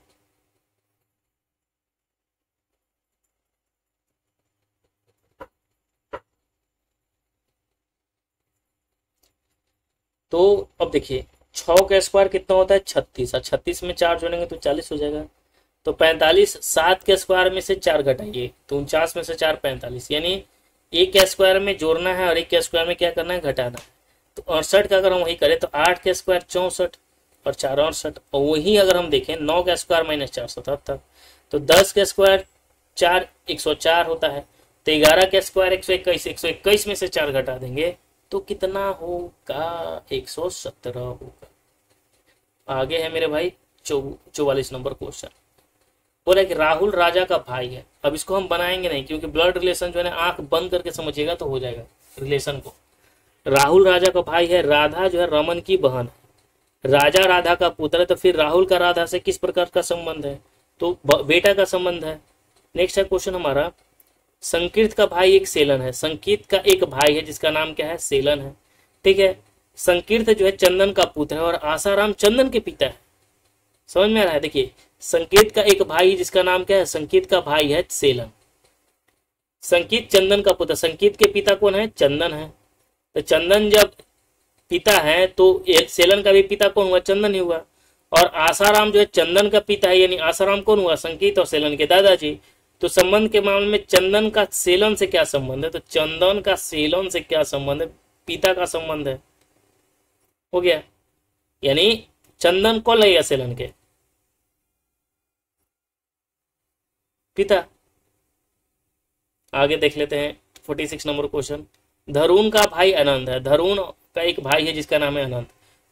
Speaker 1: तो अब देखिए 6 का स्क्वायर कितना होता है, 36, और 36 में 4 जोड़ेंगे तो 40 हो जाएगा। तो 45, 7 के स्क्वायर में से 4 घटाइए तो 49 में से 4 45, यानी एक के स्क्वायर में जोड़ना है और एक के स्क्वायर में क्या करना है, घटाना है। तो 68 का अगर हम वही करें तो 8 के स्क्वायर 64 और 4 68, और वही अगर हम देखें 9 का स्क्वायर -4 77, तो 10 के स्क्वायर 4 104 होता है, तो 11 का स्क्वायर 121, 121 में से 4 घटा देंगे तो कितना होगा? 117 होगा। आगे है मेरे भाई 44 नंबर क्वेश्चन। बोला कि राहुल राजा का भाई है। अब इसको हम बनाएंगे नहीं क्योंकि ब्लड रिलेशन जो है ना, आंख बंद करके समझिएगा तो हो जाएगा रिलेशन को। राहुल राजा का भाई है, राधा जो है रमन की बहन है, राजा राधा का पुत्र है, तो फिर राहुल का राधा से किस प्रकार का संबंध है? तो बेटा का संबंध है। नेक्स्ट है क्वेश्चन हमारा, संकीर्त का भाई एक सेलन है। संकीर्त का एक भाई है जिसका नाम क्या है? सेलन है। ठीक है, संकीर्त जो है चंदन का पुत्र है और आसाराम चंदन के पिता है। समझ में आ रहा है? देखिए, संकीर्त का एक भाई है जिसका नाम क्या है? संकीर्त का भाई है सेलन। संकीर्त चंदन का पुत्र, संकीर्त के पिता कौन है? चंदन है। तो चंदन जब पिता है तो एक सेलन का भी पिता कौन हुआ? चंदन ही हुआ। और आसाराम जो है चंदन का पिता है, यानी आसाराम कौन हुआ? संकीर्त और सेलन के दादाजी। तो संबंध के मामले में चंदन का सेलन से क्या संबंध है? तो चंदन का सेलन से क्या संबंध है? पिता का संबंध है। हो गया, यानी चंदन कौन लगेगा? सेलन के पिता। आगे देख लेते हैं 46 नंबर क्वेश्चन। धरून का भाई अनंत है। धरून का एक भाई है जिसका नाम है अनंत।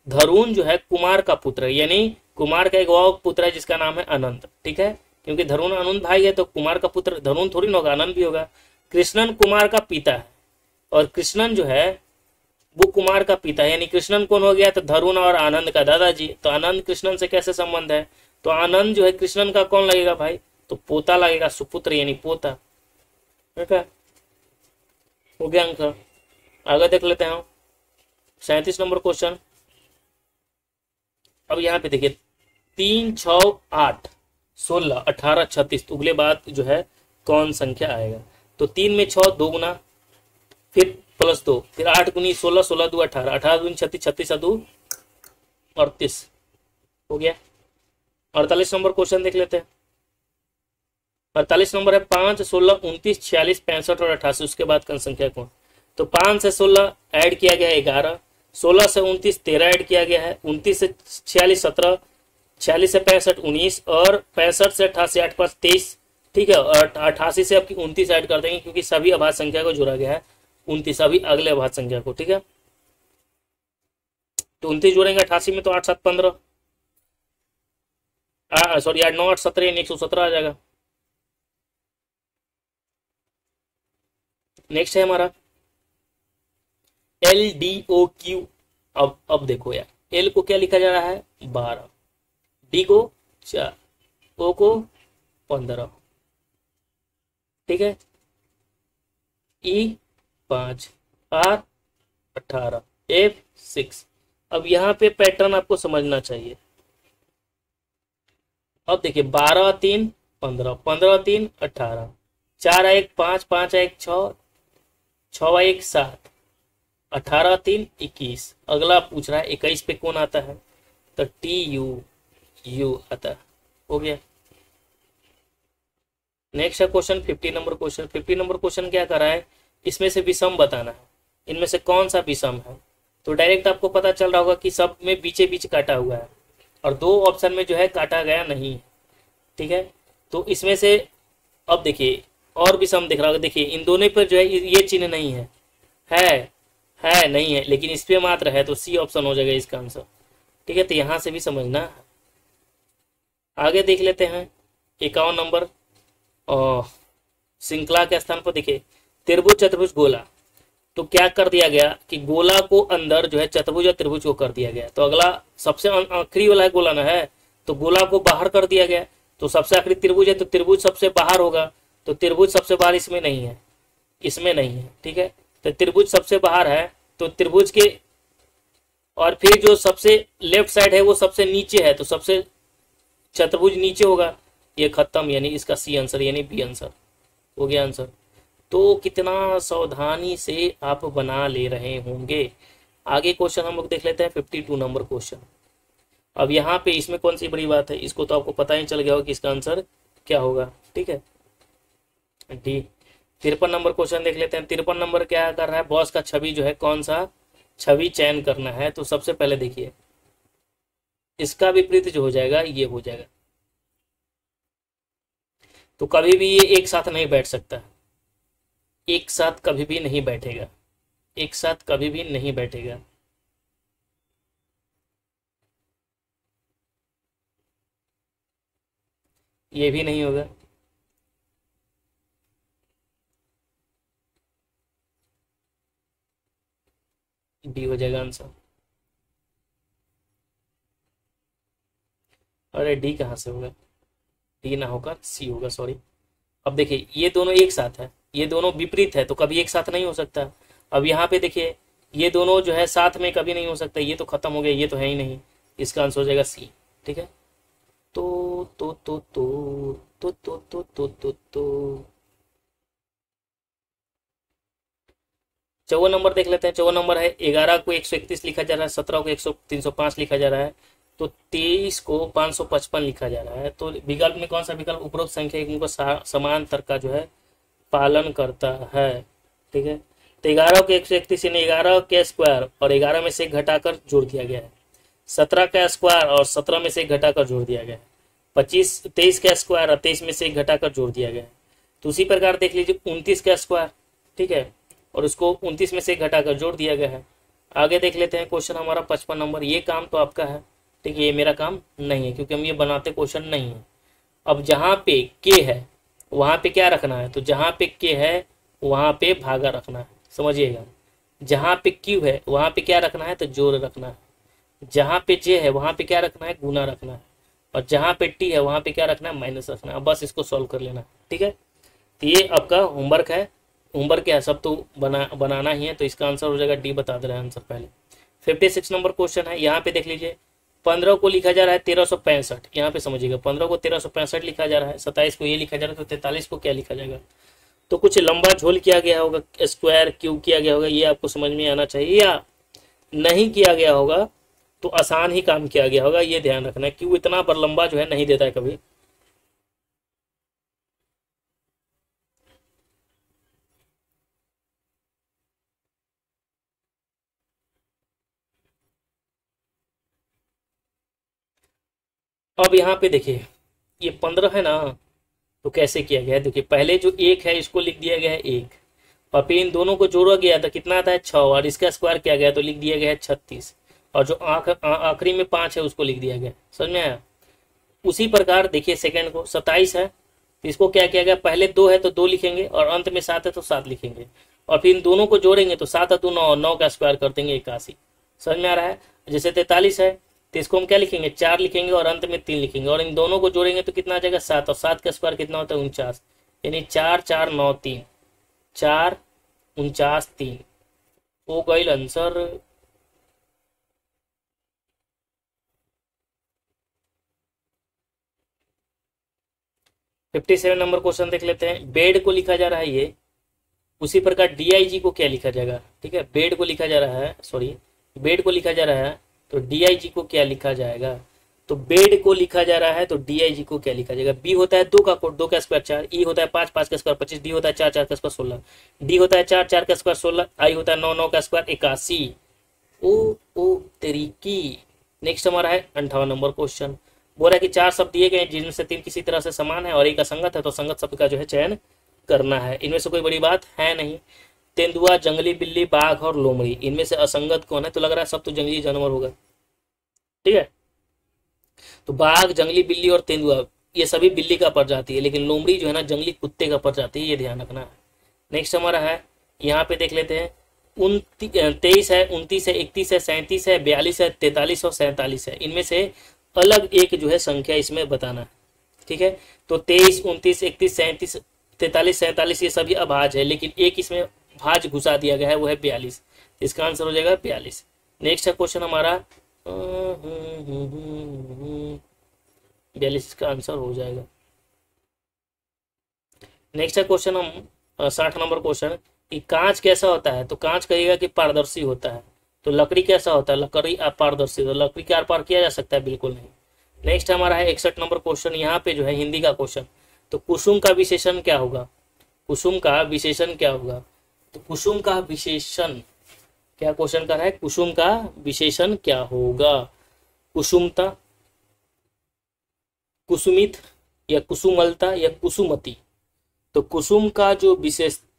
Speaker 1: धरून जो है कुमार का पुत्र है, यानी कुमार का एक और पुत्र है जिसका नाम है अनंत। ठीक है, क्योंकि धरून अनंत भाई है तो कुमार का पुत्र धरून थोड़ी ना होगा, अनंत भी होगा। कृष्णन कुमार का पिता है और कृष्णन जो है वो कुमार का पिता है, यानी कृष्णन कौन हो गया? तो धरून और आनंद का दादाजी। तो आनंद कृष्णन से कैसे संबंध है? तो आनंद जो है कृष्णन का कौन लगेगा भाई? तो पोता लगेगा, सुपुत्र यानी पोता। ठीक है, हो गया अंक। आगे देख लेते हैं 37 नंबर क्वेश्चन। अब यहाँ पे देखिए 3, 6, 8, 16, 18, 36, तो अगले बाद जो है कौन संख्या आएगा? तो 3 में 6 2 गुना, फिर +2, फिर 8 गुनी 16, 16 2 18, 18 दूनी 36, 36 2 38। हो गया। 48 नंबर क्वेश्चन देख लेते हैं। 48 नंबर है 5, 16, 29, 46, 65 और 88, उसके बाद कौन संख्या कौन? तो 5 से 16 ऐड किया गया है 11, 16 से 29 13 ऐड किया गया है, 29 से 46 17, 46 से 65 19 और 65 से 88 8 5 23। ठीक है, और 88 से आपकी 29 ऐड कर देंगे क्योंकि सभी अभाज्य संख्या को जोड़ा गया है 29, अभी अगले अभाज्य संख्या को। ठीक है, तो 29 जोड़ेंगे 88 में तो 8 7 15, सॉरी 8 9 8 17 यानी 117 आ जाएगा। नेक्स्ट है हमारा LDOQ। अब देखो यार, L को क्या लिखा जा रहा है? 12, D को 4, O को 15, ठीक है, E 5, R 18, F 6। अब यहाँ पे पैटर्न आपको समझना चाहिए। अब देखिए 12 3 15, 15 3 18, 4 1 5, 5 1 6, 6 1 7, 18 3 21। अगला पूछ रहा है 21 पे कौन आता है? तो TU आता है। हो गया। नेक्स्ट है question 50 number question. 50 number question क्या कर रहा है? इसमें से विषम बताना है, इनमें से कौन सा विषम है? तो डायरेक्ट आपको पता चल रहा होगा कि सब में बीचे बीच काटा हुआ है और 2 ऑप्शन में जो है काटा गया नहीं है। ठीक है, तो इसमें से अब देखिए और विषम दिख रहा होगा। देखिए इन दोनों पर जो है ये चिन्ह नहीं है, है नहीं है, लेकिन इस पे मात्र है, तो सी ऑप्शन हो जाएगा इसका आंसर। ठीक है, तो यहां से भी समझना है। आगे देख लेते हैं 51 नंबर श्रृंखला के स्थान पर देखिए त्रिभुज चतुर्भुज गोला। तो क्या कर दिया गया कि गोला को अंदर जो है चतुर्भुज और त्रिभुज को कर दिया गया। तो अगला सबसे आखिरी वाला है गोला ना है, तो गोला को बाहर कर दिया गया। तो सबसे आखिरी त्रिभुज है तो त्रिभुज सबसे बाहर होगा, तो त्रिभुज सबसे बाहर इसमें नहीं है, इसमें नहीं है। ठीक है, तो त्रिभुज सबसे बाहर है तो त्रिभुज के, और फिर जो सबसे लेफ्ट साइड है वो सबसे नीचे है, तो सबसे चतुर्भुज नीचे होगा। ये खत्म, यानी इसका सी आंसर यानी बी आंसर हो गया आंसर। तो कितना सावधानी से आप बना ले रहे होंगे। आगे क्वेश्चन हम लोग देख लेते हैं 52 नंबर क्वेश्चन। अब यहाँ पे इसमें कौन सी बड़ी बात है, इसको तो आपको पता ही चल गया होगा कि इसका आंसर क्या होगा। ठीक है, डी। 53 नंबर क्वेश्चन देख लेते हैं। 53 नंबर क्या कर रहा है? बॉस का छवि जो है कौन सा छवि चयन करना है। तो सबसे पहले देखिए इसका विपरीत जो हो जाएगा ये हो जाएगा, तो कभी भी ये एक साथ नहीं बैठ सकता। एक साथ कभी भी नहीं बैठेगा, एक साथ कभी भी नहीं बैठेगा। ये भी नहीं होगा। डी हो जाएगा आंसर। अरे डी कहाँ से होगा, डी ना होगा सी होगा, सॉरी। अब देखिए ये दोनों एक साथ है, ये दोनों विपरीत है, तो कभी एक साथ नहीं हो सकता। अब यहाँ पे देखिए ये दोनों जो है साथ में कभी नहीं हो सकता, ये तो खत्म हो गया, ये तो है ही नहीं। इसका आंसर हो जाएगा सी। ठीक है। तो 54 नंबर देख लेते हैं। 54 नंबर है 11 को 131 लिखा जा रहा है, 17 को 305 लिखा जा रहा है, तो 23 को 555 लिखा जा रहा है। तो विकल्प में कौन सा विकल्प उपरोक्त संख्या उनको समान तर्क का जो है पालन करता है। ठीक है। तो 11 को 131 यानी 11 के स्क्वायर और 11 में से घटाकर जोड़ दिया गया है। 17 का स्क्वायर और 17 में से घटाकर जोड़ दिया गया है। 23 का स्क्वायर और 23 में से घटाकर जोड़ दिया गया है। तो उसी प्रकार देख लीजिए 29 का स्क्वायर, ठीक है, और उसको 29 में से घटाकर जोड़ दिया गया है। आगे देख लेते हैं क्वेश्चन हमारा 55 नंबर। ये काम तो आपका है, ठीक है, ये मेरा काम नहीं है क्योंकि हम ये बनाते क्वेश्चन नहीं है। अब जहाँ पे के है वहाँ पे क्या रखना है, तो जहाँ पे के है वहाँ पे भागा रखना है, समझिएगा। जहाँ पे क्यू है वहाँ पे क्या रखना है, तो जोड़ रखना है। जहाँ पे जे है वहाँ पे क्या रखना है, गुना रखना है। और जहाँ पे टी है वहाँ पे क्या रखना है, माइनस रखना है। अब बस इसको सॉल्व कर लेना है। ठीक है। तो ये आपका होमवर्क है। होमवर्क क्या है, सब तो बनाना ही है। तो इसका आंसर हो जाएगा डी, बता दे रहे हैं आंसर पहले। 56 नंबर क्वेश्चन है। यहाँ पे देख लीजिए 15 को लिखा जा रहा है 1365। यहाँ पे समझिएगा 15 को 1365 लिखा जा रहा है, 27 को ये लिखा जा रहा है, तो 43 को क्या लिखा जाएगा। तो कुछ लंबा झोल किया गया होगा, स्क्वायर क्यू किया गया होगा, ये आपको समझ में आना चाहिए। या नहीं किया गया होगा तो आसान ही काम किया गया होगा, ये ध्यान रखना है। क्यू इतना पर लंबा जो है नहीं देता है कभी। अब यहाँ पे देखिए ये 15 है ना, तो कैसे किया गया है, देखिए पहले जो एक है इसको लिख दिया गया है एक, और फिर इन दोनों को जोड़ा गया तो कितना आता है 6, और इसका स्क्वायर किया गया तो लिख दिया गया है 36, और जो आखिरी में 5 है उसको लिख दिया गया। समझ में आया। उसी प्रकार देखिए सेकंड को 27 है, तो इसको क्या किया गया, पहले 2 है तो 2 लिखेंगे, और अंत में 7 है तो 7 लिखेंगे, और फिर इन दोनों को जोड़ेंगे तो 7 2 9, 9 का स्क्वायर कर देंगे 81। समझ में आ रहा है। जैसे 43 है तो इसको हम क्या लिखेंगे, 4 लिखेंगे और अंत में 3 लिखेंगे, और इन दोनों को जोड़ेंगे तो कितना आ जाएगा 7, और 7 का स्क्वायर कितना होता है 49, यानी 4 4 9 3, 4 49 3 हो गई answer. Fifty seven number question देख लेते हैं। बेड को लिखा जा रहा है ये, उसी प्रकार डीआईजी को क्या लिखा जाएगा। ठीक है, बेड को लिखा जा रहा है, सॉरी बेड को लिखा जा रहा है, तो डीआईजी को क्या लिखा जाएगा। तो बेड को लिखा जा रहा है तो डीआईजी को क्या लिखा जाएगा। बी होता है 2 का कोड, 2 का स्क्वायर 4, ई होता है 5, 5 का स्क्वायर 25, डी होता है 4, 4 का स्क्वायर 16, डी होता है 4, 4 का स्क्वायर 16, आई होता है 9, 9 का स्क्वायर 81। ओ तेरी की। नेक्स्ट हमारा है 58 नंबर क्वेश्चन। बोल रहा है कि 4 शब्द दिए गए जिनमें से 3 किसी तरह से समान है और एक असंगत है, तो संगत शब्द का जो है चयन करना है। इनमें से कोई बड़ी बात है नहीं। तेंदुआ, जंगली बिल्ली, बाघ और लोमड़ी, इनमें से असंगत कौन है, तो लग रहा है सब तो जंगली जानवर होगा। ठीक है, तो बाघ, जंगली बिल्ली और तेंदुआ ये सभी बिल्ली का प्रजाति है, लेकिन लोमड़ी जो है ना जंगली कुत्ते का प्रजाति है, ये ध्यान रखना है। नेक्स्ट हमारा है, यहाँ पे देख लेते हैं 23 है, 29 है, 31 है, 37 है, 42 है, 43 और 47 है। इनमें से अलग एक जो है संख्या इसमें बताना है। ठीक है, तो 23, 29, 31, 37, 43, 47 ये सभी अभाज्य है, लेकिन एक इसमें भाज्य घुसा दिया गया है, वो है 42। इसका आंसर हो जाएगा 42। नेक्स्ट है क्वेश्चन हमारा 42 का आंसर हो जाएगा। नेक्स्ट है क्वेश्चन हम 60 नंबर क्वेश्चन कि कांच कैसा होता है, तो कांच कहिएगा कि पारदर्शी होता है। तो लकड़ी कैसा होता है, लकड़ी अपारदर्शी, तो लकड़ी के आर पार किया जा सकता है, बिल्कुल नहीं। नेक्स्ट हमारा है 61 नंबर क्वेश्चन, यहाँ पे जो है हिंदी का क्वेश्चन, तो कुसुम का विशेषण क्या होगा। कुसुम का विशेषण क्या होगा, तो कुसुम का विशेषण क्या क्वेश्चन कर रहा है, कुसुम का विशेषण क्या होगा। कुसुमता, कुसुमित या कुसुमलता या कुसुमती। तो कुसुम का जो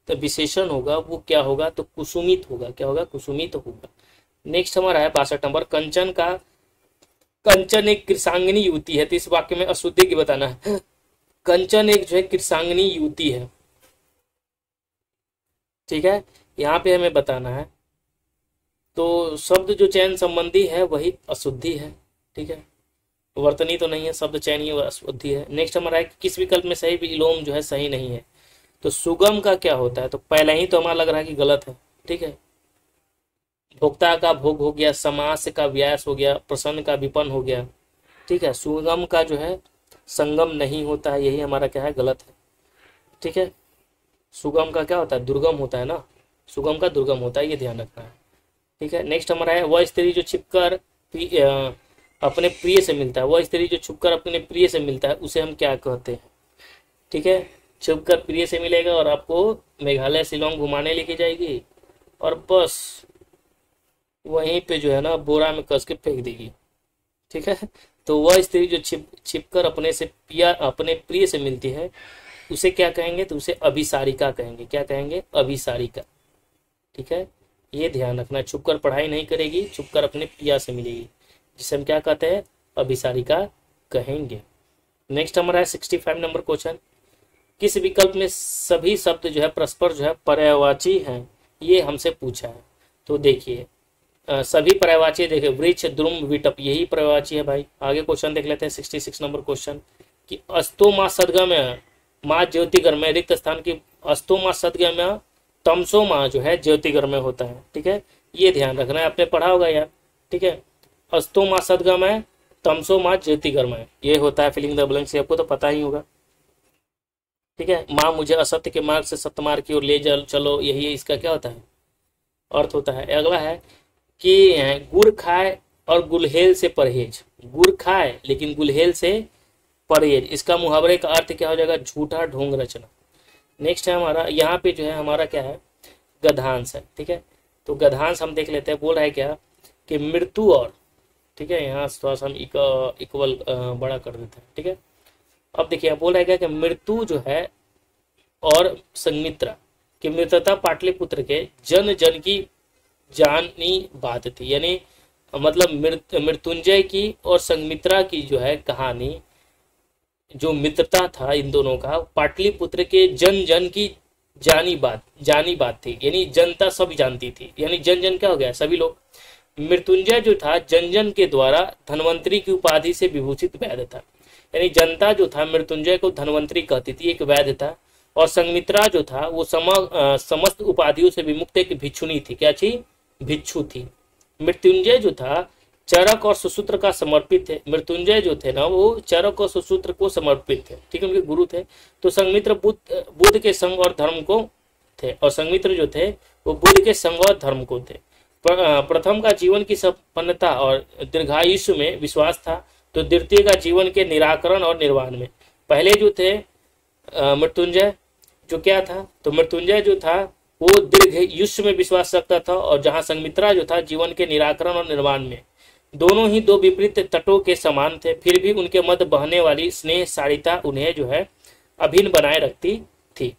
Speaker 1: तो विशेषण होगा वो क्या होगा, तो कुसुमित होगा। क्या होगा, कुसुमित होगा। नेक्स्ट हमारा है 62 नंबर, कंचन एक कृषांगिनी युवती है, तो इस वाक्य में अशुद्धि की बताना है। कंचन एक जो है कृषांगिनी युवती है, ठीक है, यहाँ पे हमें बताना है। तो शब्द जो चयन संबंधी है वही अशुद्धि है, ठीक है, वर्तनी तो नहीं है, शब्द चयन ही अशुद्धि है। नेक्स्ट हमारा है कि किस विकल्प में सही विलोम जो है सही नहीं है, तो सुगम का क्या होता है, तो पहले ही तो हमारा लग रहा है कि गलत है, ठीक है। भोक्ता का भोग हो गया, समास का व्यास हो गया, प्रसन्न का विपन्न हो गया, ठीक है। सुगम का जो है संगम नहीं होता है, यही हमारा क्या है, गलत है, ठीक है। सुगम का क्या होता है, दुर्गम होता है ना, सुगम का दुर्गम होता है, ये ध्यान रखना है, ठीक है। नेक्स्ट हमारा है वह स्त्री जो छिपकर अपने प्रिय से मिलता है, वह स्त्री जो छुपकर अपने प्रिय से मिलता है उसे हम क्या कहते हैं, ठीक है। छुपकर प्रिय से मिलेगा और आपको मेघालय शिलोंग घुमाने लेके जाएगी और बस वहीं पे जो है ना बोरा में कस के फेंक देगी, ठीक है। तो वह स्त्री जो छिपकर अपने प्रिय से मिलती है उसे क्या कहेंगे, तो उसे अभिसारिका कहेंगे। क्या कहेंगे, अभिसारिका, ठीक है, ये ध्यान रखना। छुपकर पढ़ाई नहीं करेगी, छुपकर अपने पिया से मिलेगी, जिसे हम क्या कहते हैं, अभिसारिका कहेंगे। नेक्स्ट हमारा है 65 नंबर क्वेश्चन, किस विकल्प में सभी शब्द जो है परस्पर जो है पर्यायवाची हैं, ये हमसे पूछा है। तो देखिए सभी पर्यायवाची, देखिए वृक्ष, द्रुम, विटप, यही पर्यायवाची है भाई। आगे क्वेश्चन देख लेते हैं 66 नंबर क्वेश्चन, कि अस्तो माँ सदगम्य माँ ज्योतिगर्मय, रिक्त स्थान की अस्तो माँ सदगम्य, तमसो माँ जो है ज्योतिगर्मय होता है, ठीक है, ये ध्यान रखना है, आपने पढ़ा होगा यार, ठीक है। अस्तो माँ सदगमय, तमसो माँ ज्योतिगर्मय, ये होता है फिलिंग द ब्लैंक्स, आपको तो पता ही होगा, ठीक है। माँ मुझे असत्य के मार्ग से सत्य मार्ग की ओर ले चलो, यही इसका क्या होता है, अर्थ होता है। अगला है कि गुड़ खाए और गुलहेल से परहेज, गुड़ खाए लेकिन गुलहेल से परहेज, इसका मुहावरे का अर्थ क्या हो जाएगा, झूठा ढोंग रचना। नेक्स्ट है हमारा, यहाँ पे जो है हमारा क्या है, गधांश है, ठीक है। तो गधांश हम देख लेते हैं, बोल रहा है क्या कि मृत्यु और, ठीक है, यहाँ थोड़ा सा हम इक्वल बड़ा कर देते हैं, ठीक है। अब देखिए बोल रहा है क्या कि मृत्यु जो है और संमित्रा की मृतता पाटलिपुत्र के जन जन की जानी बात थी, यानी मतलब मृत्युंजय की और संमित्रा की जो है कहानी, जो मित्रता था इन दोनों का, पाटलिपुत्र के जन जन की जानी बात थी, यानी जनता सब जानती थी, यानी जन जन क्या हो गया, सभी लोग। मृत्युंजय जो था जन जन के द्वारा धनवंतरी की उपाधि से विभूषित वैद्य था, यानी जनता जो था मृत्युंजय को धनवंतरी कहती थी, एक वैद्य था। और संमित्रा जो था वो समस्त उपाधियों से विमुक्त एक भिक्षुनी थी, क्या थी, भिक्षु थी। मृत्युंजय जो था चरक और सुसूत्र का समर्पित थे, मृत्युंजय जो थे ना वो चरक और सुसूत्र को समर्पित थे, ठीक है, उनके गुरु थे। तो संमित्र बुद्ध के संग और धर्म को थे, और संमित्र जो थे वो बुद्ध के संग और धर्म को थे। प्रथम का जीवन की संपन्नता और दीर्घायुष्य में विश्वास था, तो द्वितीय का जीवन के निराकरण और निर्वाण में। पहले जो थे मृत्युंजय जो क्या था, तो मृत्युंजय जो था वो दीर्घायुष्य में विश्वास रखता था, और जहां संमित्रा जो था जीवन के निराकरण और निर्वाण में। दोनों ही दो विपरीत तटों के समान थे, फिर भी उनके मध्य बहने वाली स्नेह सारिता उन्हें जो है अभिन्न बनाए रखती थी,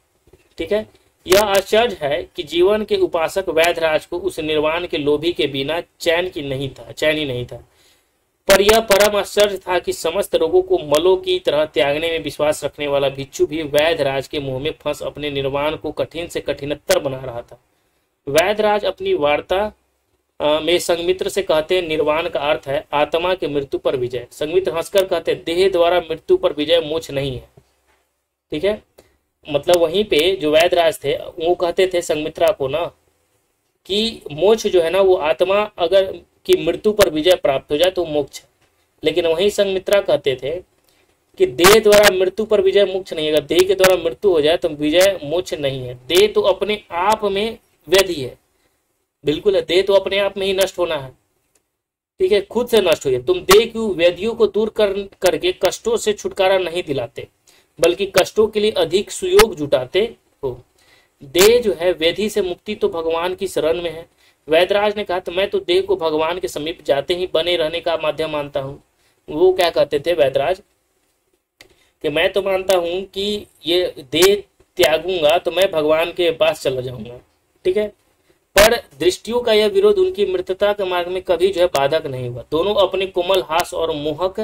Speaker 1: ठीक है। यह आश्चर्य है कि जीवन के उपासक वैधराज को उस निर्वाण के लोभी के बिना चैन ही नहीं था। पर यह परम आश्चर्य था कि समस्त रोगों को मलों की तरह त्यागने में विश्वास रखने वाला भिक्षु भी वैधराज के मुंह में फंस अपने निर्वाण को कठिन से कठिनतर बना रहा था। वैधराज अपनी वार्ता में संगमित्र से कहते हैं निर्वाण का अर्थ है आत्मा के मृत्यु पर विजय। संगमित्र हंसकर कहते हैं देह द्वारा मृत्यु पर विजय मोक्ष नहीं है, ठीक है। मतलब वहीं पे जो वैधराज थे वो कहते थे संगमित्रा को ना कि मोक्ष जो है ना वो आत्मा अगर की मृत्यु पर विजय प्राप्त हो जाए तो मोक्ष है, लेकिन वहीं संगमित्रा कहते थे कि देह द्वारा मृत्यु पर विजय मोक्ष नहीं है, अगर देह के द्वारा मृत्यु हो जाए तो विजय मोक्ष नहीं है। देह तो अपने आप में व्याधि है, बिल्कुल है, देह तो अपने आप में ही नष्ट होना है, ठीक है, खुद से नष्ट हो जाए। तुम देह की व्याधियों को दूर करके कष्टों से छुटकारा नहीं दिलाते, बल्कि कष्टों के लिए अधिक सुयोग जुटाते हो। देह जो है व्याधि से मुक्ति तो भगवान की शरण में है। वैदराज ने कहा तो मैं तो देह को भगवान के समीप जाते ही बने रहने का माध्यम मानता हूँ। वो क्या कहते थे वैदराज कि मैं तो मानता हूँ कि ये देह त्यागूंगा तो मैं भगवान के पास चला जाऊंगा। ठीक है, पर दृष्टियों का यह विरोध उनकी मृतता के मार्ग में कभी जो है बाधक नहीं हुआ। दोनों अपने कोमल हास और मोहक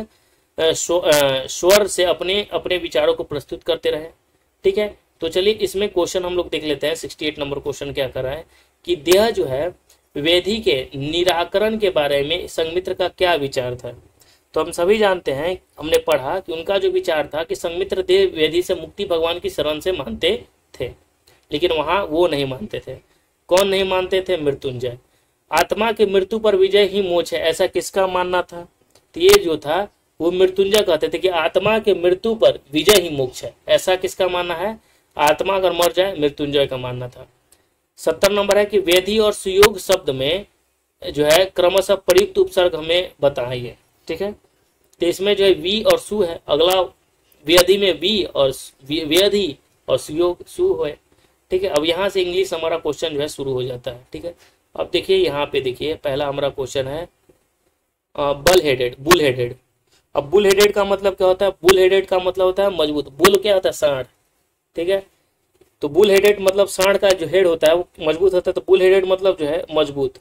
Speaker 1: स्वर से अपने अपने विचारों को प्रस्तुत करते रहे। ठीक है, तो चलिए इसमें क्वेश्चन हम लोग देख लेते हैं। 68 नंबर क्वेश्चन क्या कर रहा है कि देह जो है वेदी के निराकरण के बारे में संघमित्र का क्या विचार था। तो हम सभी जानते हैं, हमने पढ़ा कि उनका जो विचार था कि संघमित्र देह वेदी से मुक्ति भगवान की शरण से मानते थे, लेकिन वहां वो नहीं मानते थे। कौन नहीं मानते थे? मृत्युंजय। आत्मा की मृत्यु पर विजय ही मोक्ष है, ऐसा किसका मानना था? तो ये जो था वो मृत्युंजय कहते थे कि आत्मा के मृत्यु पर विजय ही मोक्ष है। ऐसा किसका मानना है? आत्मा अगर मर जाए, मृत्युंजय का मानना था। 70 नंबर है कि वेदी और सुयोग शब्द में जो है क्रमशः प्रयुक्त उपसर्ग हमें बताइए। ठीक है, तो इसमें जो है वी और सु है, अगला वेदी में वी और वेदी और सुयोग सु है। ठीक है, अब यहाँ से इंग्लिश हमारा क्वेश्चन जो है शुरू हो जाता है। ठीक है, अब देखिए यहाँ पे देखिए पहला हमारा क्वेश्चन है बल हेडेड, बुल हेडेड। अब बुल हेडेड का मतलब क्या होता है? बुल हेडेड का मतलब होता है मजबूत। बुल क्या होता है? सांड। ठीक है, तो बुल हेडेड मतलब सांड का जो हेड होता है वो मजबूत होता है, तो बुल हेडेड मतलब जो है मजबूत।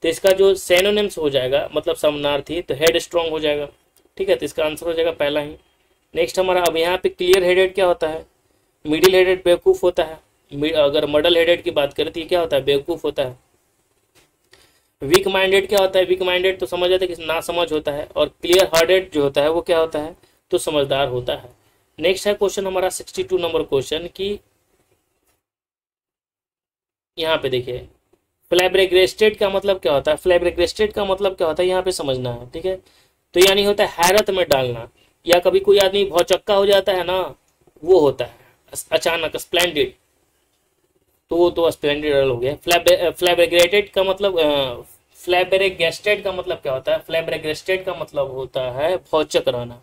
Speaker 1: तो इसका जो सिनोनिम्स हो जाएगा मतलब समानार्थी, तो हेड स्ट्रांग हो जाएगा। ठीक है, तो इसका आंसर हो जाएगा पहला ही। नेक्स्ट हमारा अब यहाँ पे क्लियर हेडेड क्या होता है? मिडिल हेडेड बेवकूफ होता है। अगर मॉडल हेडेड की बात करें तो ये क्या होता है? बेवकूफ होता है। वीक माइंडेड क्या होता है? वीक माइंडेड तो समझ जाते हैं कि ना समझ होता है, और क्लियर हार्टेड जो होता है वो क्या होता है? तो समझदार होता है। नेक्स्ट है क्वेश्चन हमारा 62 नंबर क्वेश्चन की यहाँ पे देखिए फ्लैब्रेग्रेस्टेड का मतलब क्या होता है? फ्लैब्रेग्रेस्टेड का मतलब क्या होता है यहाँ पे समझना है। ठीक है, तो यानी होता है हैरत में डालना, या कभी कोई आदमी भौचक्का हो जाता है ना, वो होता है अचानक। स्प्लेंडेड, तो वो तो स्प्लेंडेड हो गया। फ्लैब्रेग्रेटेड का मतलब फ्लैब्रेगेस्टेड का मतलब क्या होता है? फ्लैब्रेगेस्टेड का मतलब होता है भौचक रहना,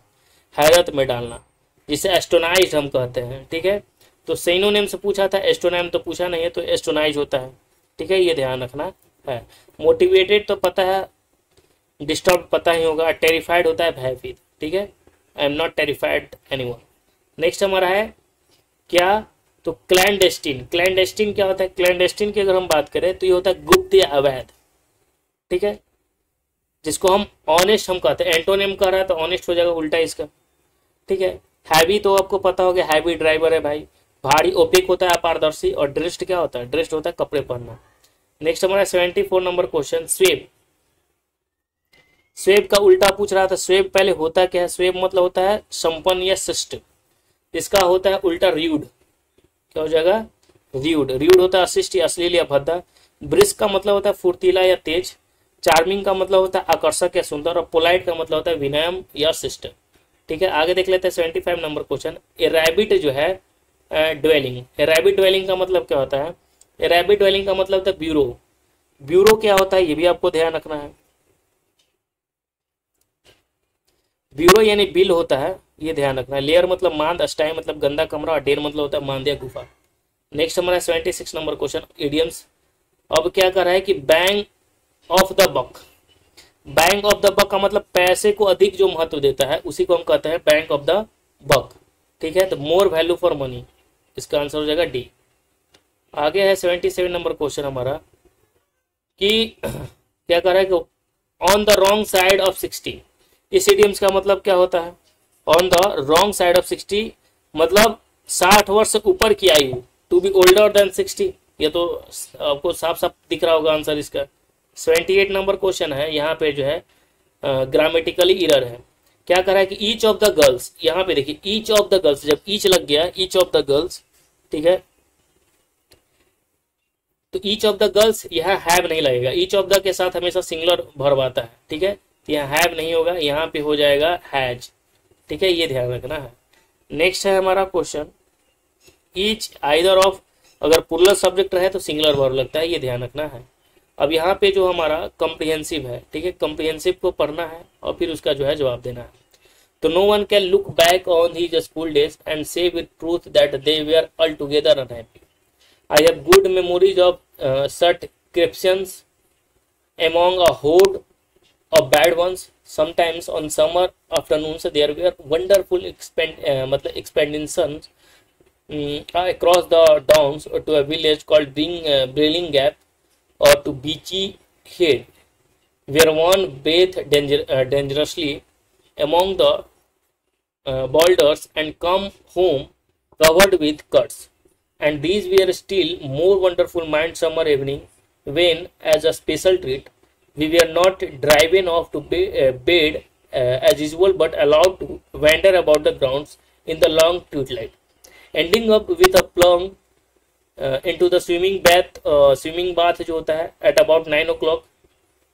Speaker 1: हैरत में डालना, जिसे एस्टोनाइज्ड हम कहते हैं। ठीक है, तो सिनोनिम से पूछा था, एस्टोनाइम तो पूछा नहीं है, तो एस्टोनाइज होता है। ठीक है, ये ध्यान रखना है। मोटिवेटेड तो पता है, डिस्टर्ब पता ही होगा। टेरिफाइड होता है भयभीत। ठीक है, I am not terrified anyone. Next हमारा है क्या? तो क्लैंडेस्टीन। क्लैंडेस्टीन क्या होता है? क्लैंडेस्टीन की अगर हम बात करें तो ये होता है गुप्त या अवैध। ठीक है, जिसको हम ऑनेस्ट हम कहते हैं। एंटोनिम कह रहा है तो ऑनेस्ट हो जाएगा उल्टा इसका। ठीक है, हैवी तो आपको पता होगा, हैवी ड्राइवर है भाई। भारी ओपेक होता है अपारदर्शी, और ड्रेस्ड क्या होता है? ड्रेस्ड होता है कपड़े पहनना। नेक्स्ट हमारा 74 नंबर क्वेश्चन स्वेब। स्वेब का उल्टा पूछ रहा था। स्वेब पहले होता क्या है? स्वेब मतलब होता है संपन्न या शिष्ट। इसका होता है उल्टा र्यूड। क्या हो जाएगा? र्यूड। र्यूड होता है अशिष्ट या अश्लील या भद्दा। ब्रिस्क का मतलब होता है फुर्तीला या तेज। चार्मिंग का मतलब होता है आकर्षक या सुंदर, और पोलाइट का मतलब होता है विनम्र या शिष्ट। ठीक है, आगे देख लेते हैं 75 नंबर क्वेश्चन। ए रैबिट जो है ड्वेलिंग। ए रैबिट ड्वेलिंग का मतलब क्या होता है? ए रैबिट ड्वेलिंग का मतलब होता है ब्यूरो। ब्यूरो क्या होता है ये भी आपको ध्यान रखना है। ब्यूरो यानी बिल होता है, ये ध्यान रखना है। लेयर मतलब मांद, अस्टाई मतलब गंदा कमरा, और डेर मतलब होता है मांद या गुफा। नेक्स्ट हमारा 76 नंबर क्वेश्चन इडियम्स। अब क्या कर रहा है कि bang of the buck. Bank of the buck का मतलब पैसे को अधिक जो महत्व देता है उसी को हम कहते हैं बैंक ऑफ द बक। ठीक है, तो मोर वैल्यू फॉर मनी, इसका आंसर हो जाएगा डी। आगे है 77 नंबर क्वेश्चन हमारा कि क्या कर रहा है कि on the wrong side of 60। इस इडियम्स का मतलब क्या होता है? On the wrong side of 60 मतलब 60 वर्ष से ऊपर की आयु। टू बी ओल्डर देन 60, ये तो आपको साफ साफ दिख रहा होगा आंसर इसका। 78 नंबर क्वेश्चन है, यहाँ पे जो है ग्रामेटिकली इरर है। क्या कर रहा है कि ईच ऑफ द गर्ल्स, यहाँ पे देखिए ईच ऑफ द गर्ल्स, जब ईच लग गया ईच ऑफ द गर्ल्स, ठीक है, तो ईच ऑफ द गर्ल्स यहाँ हैव नहीं लगेगा। ईच ऑफ द के साथ हमेशा सिंगुलर वर्ब आता है। ठीक है, तो यहाँ हैव नहीं होगा, यहाँ पे हो जाएगा हैज। ठीक है, ये ध्यान रखना है। नेक्स्ट है हमारा क्वेश्चन ईच आइदर ऑफ, अगर प्लूरल सब्जेक्ट रहे तो सिंगुलर वर्ब लगता है, ये ध्यान रखना है। अब यहाँ पे जो हमारा कॉम्प्रिहेंसिव है, ठीक है, कॉम्प्रिहेंसिव को पढ़ना है और फिर उसका जो है जवाब देना है। तो no one can look back on his school days and say with truth that they were all together unhappy. I have good memories of सर्ट क्रिप्शंस among a horde of bad ones. Sometimes on summer afternoons there were wonderful expeditions across the downs to a village called Brilling Gap or to Beachy Head, where one bathed dangerously among the boulders and come home covered with cuts. And these were still more wonderful mild summer evening when, as a special treat, we were not driven off to bed as usual but allowed to wander about the grounds in the long twilight, ending up with a plunge into the swimming bath जो होता है at about 9 o'clock.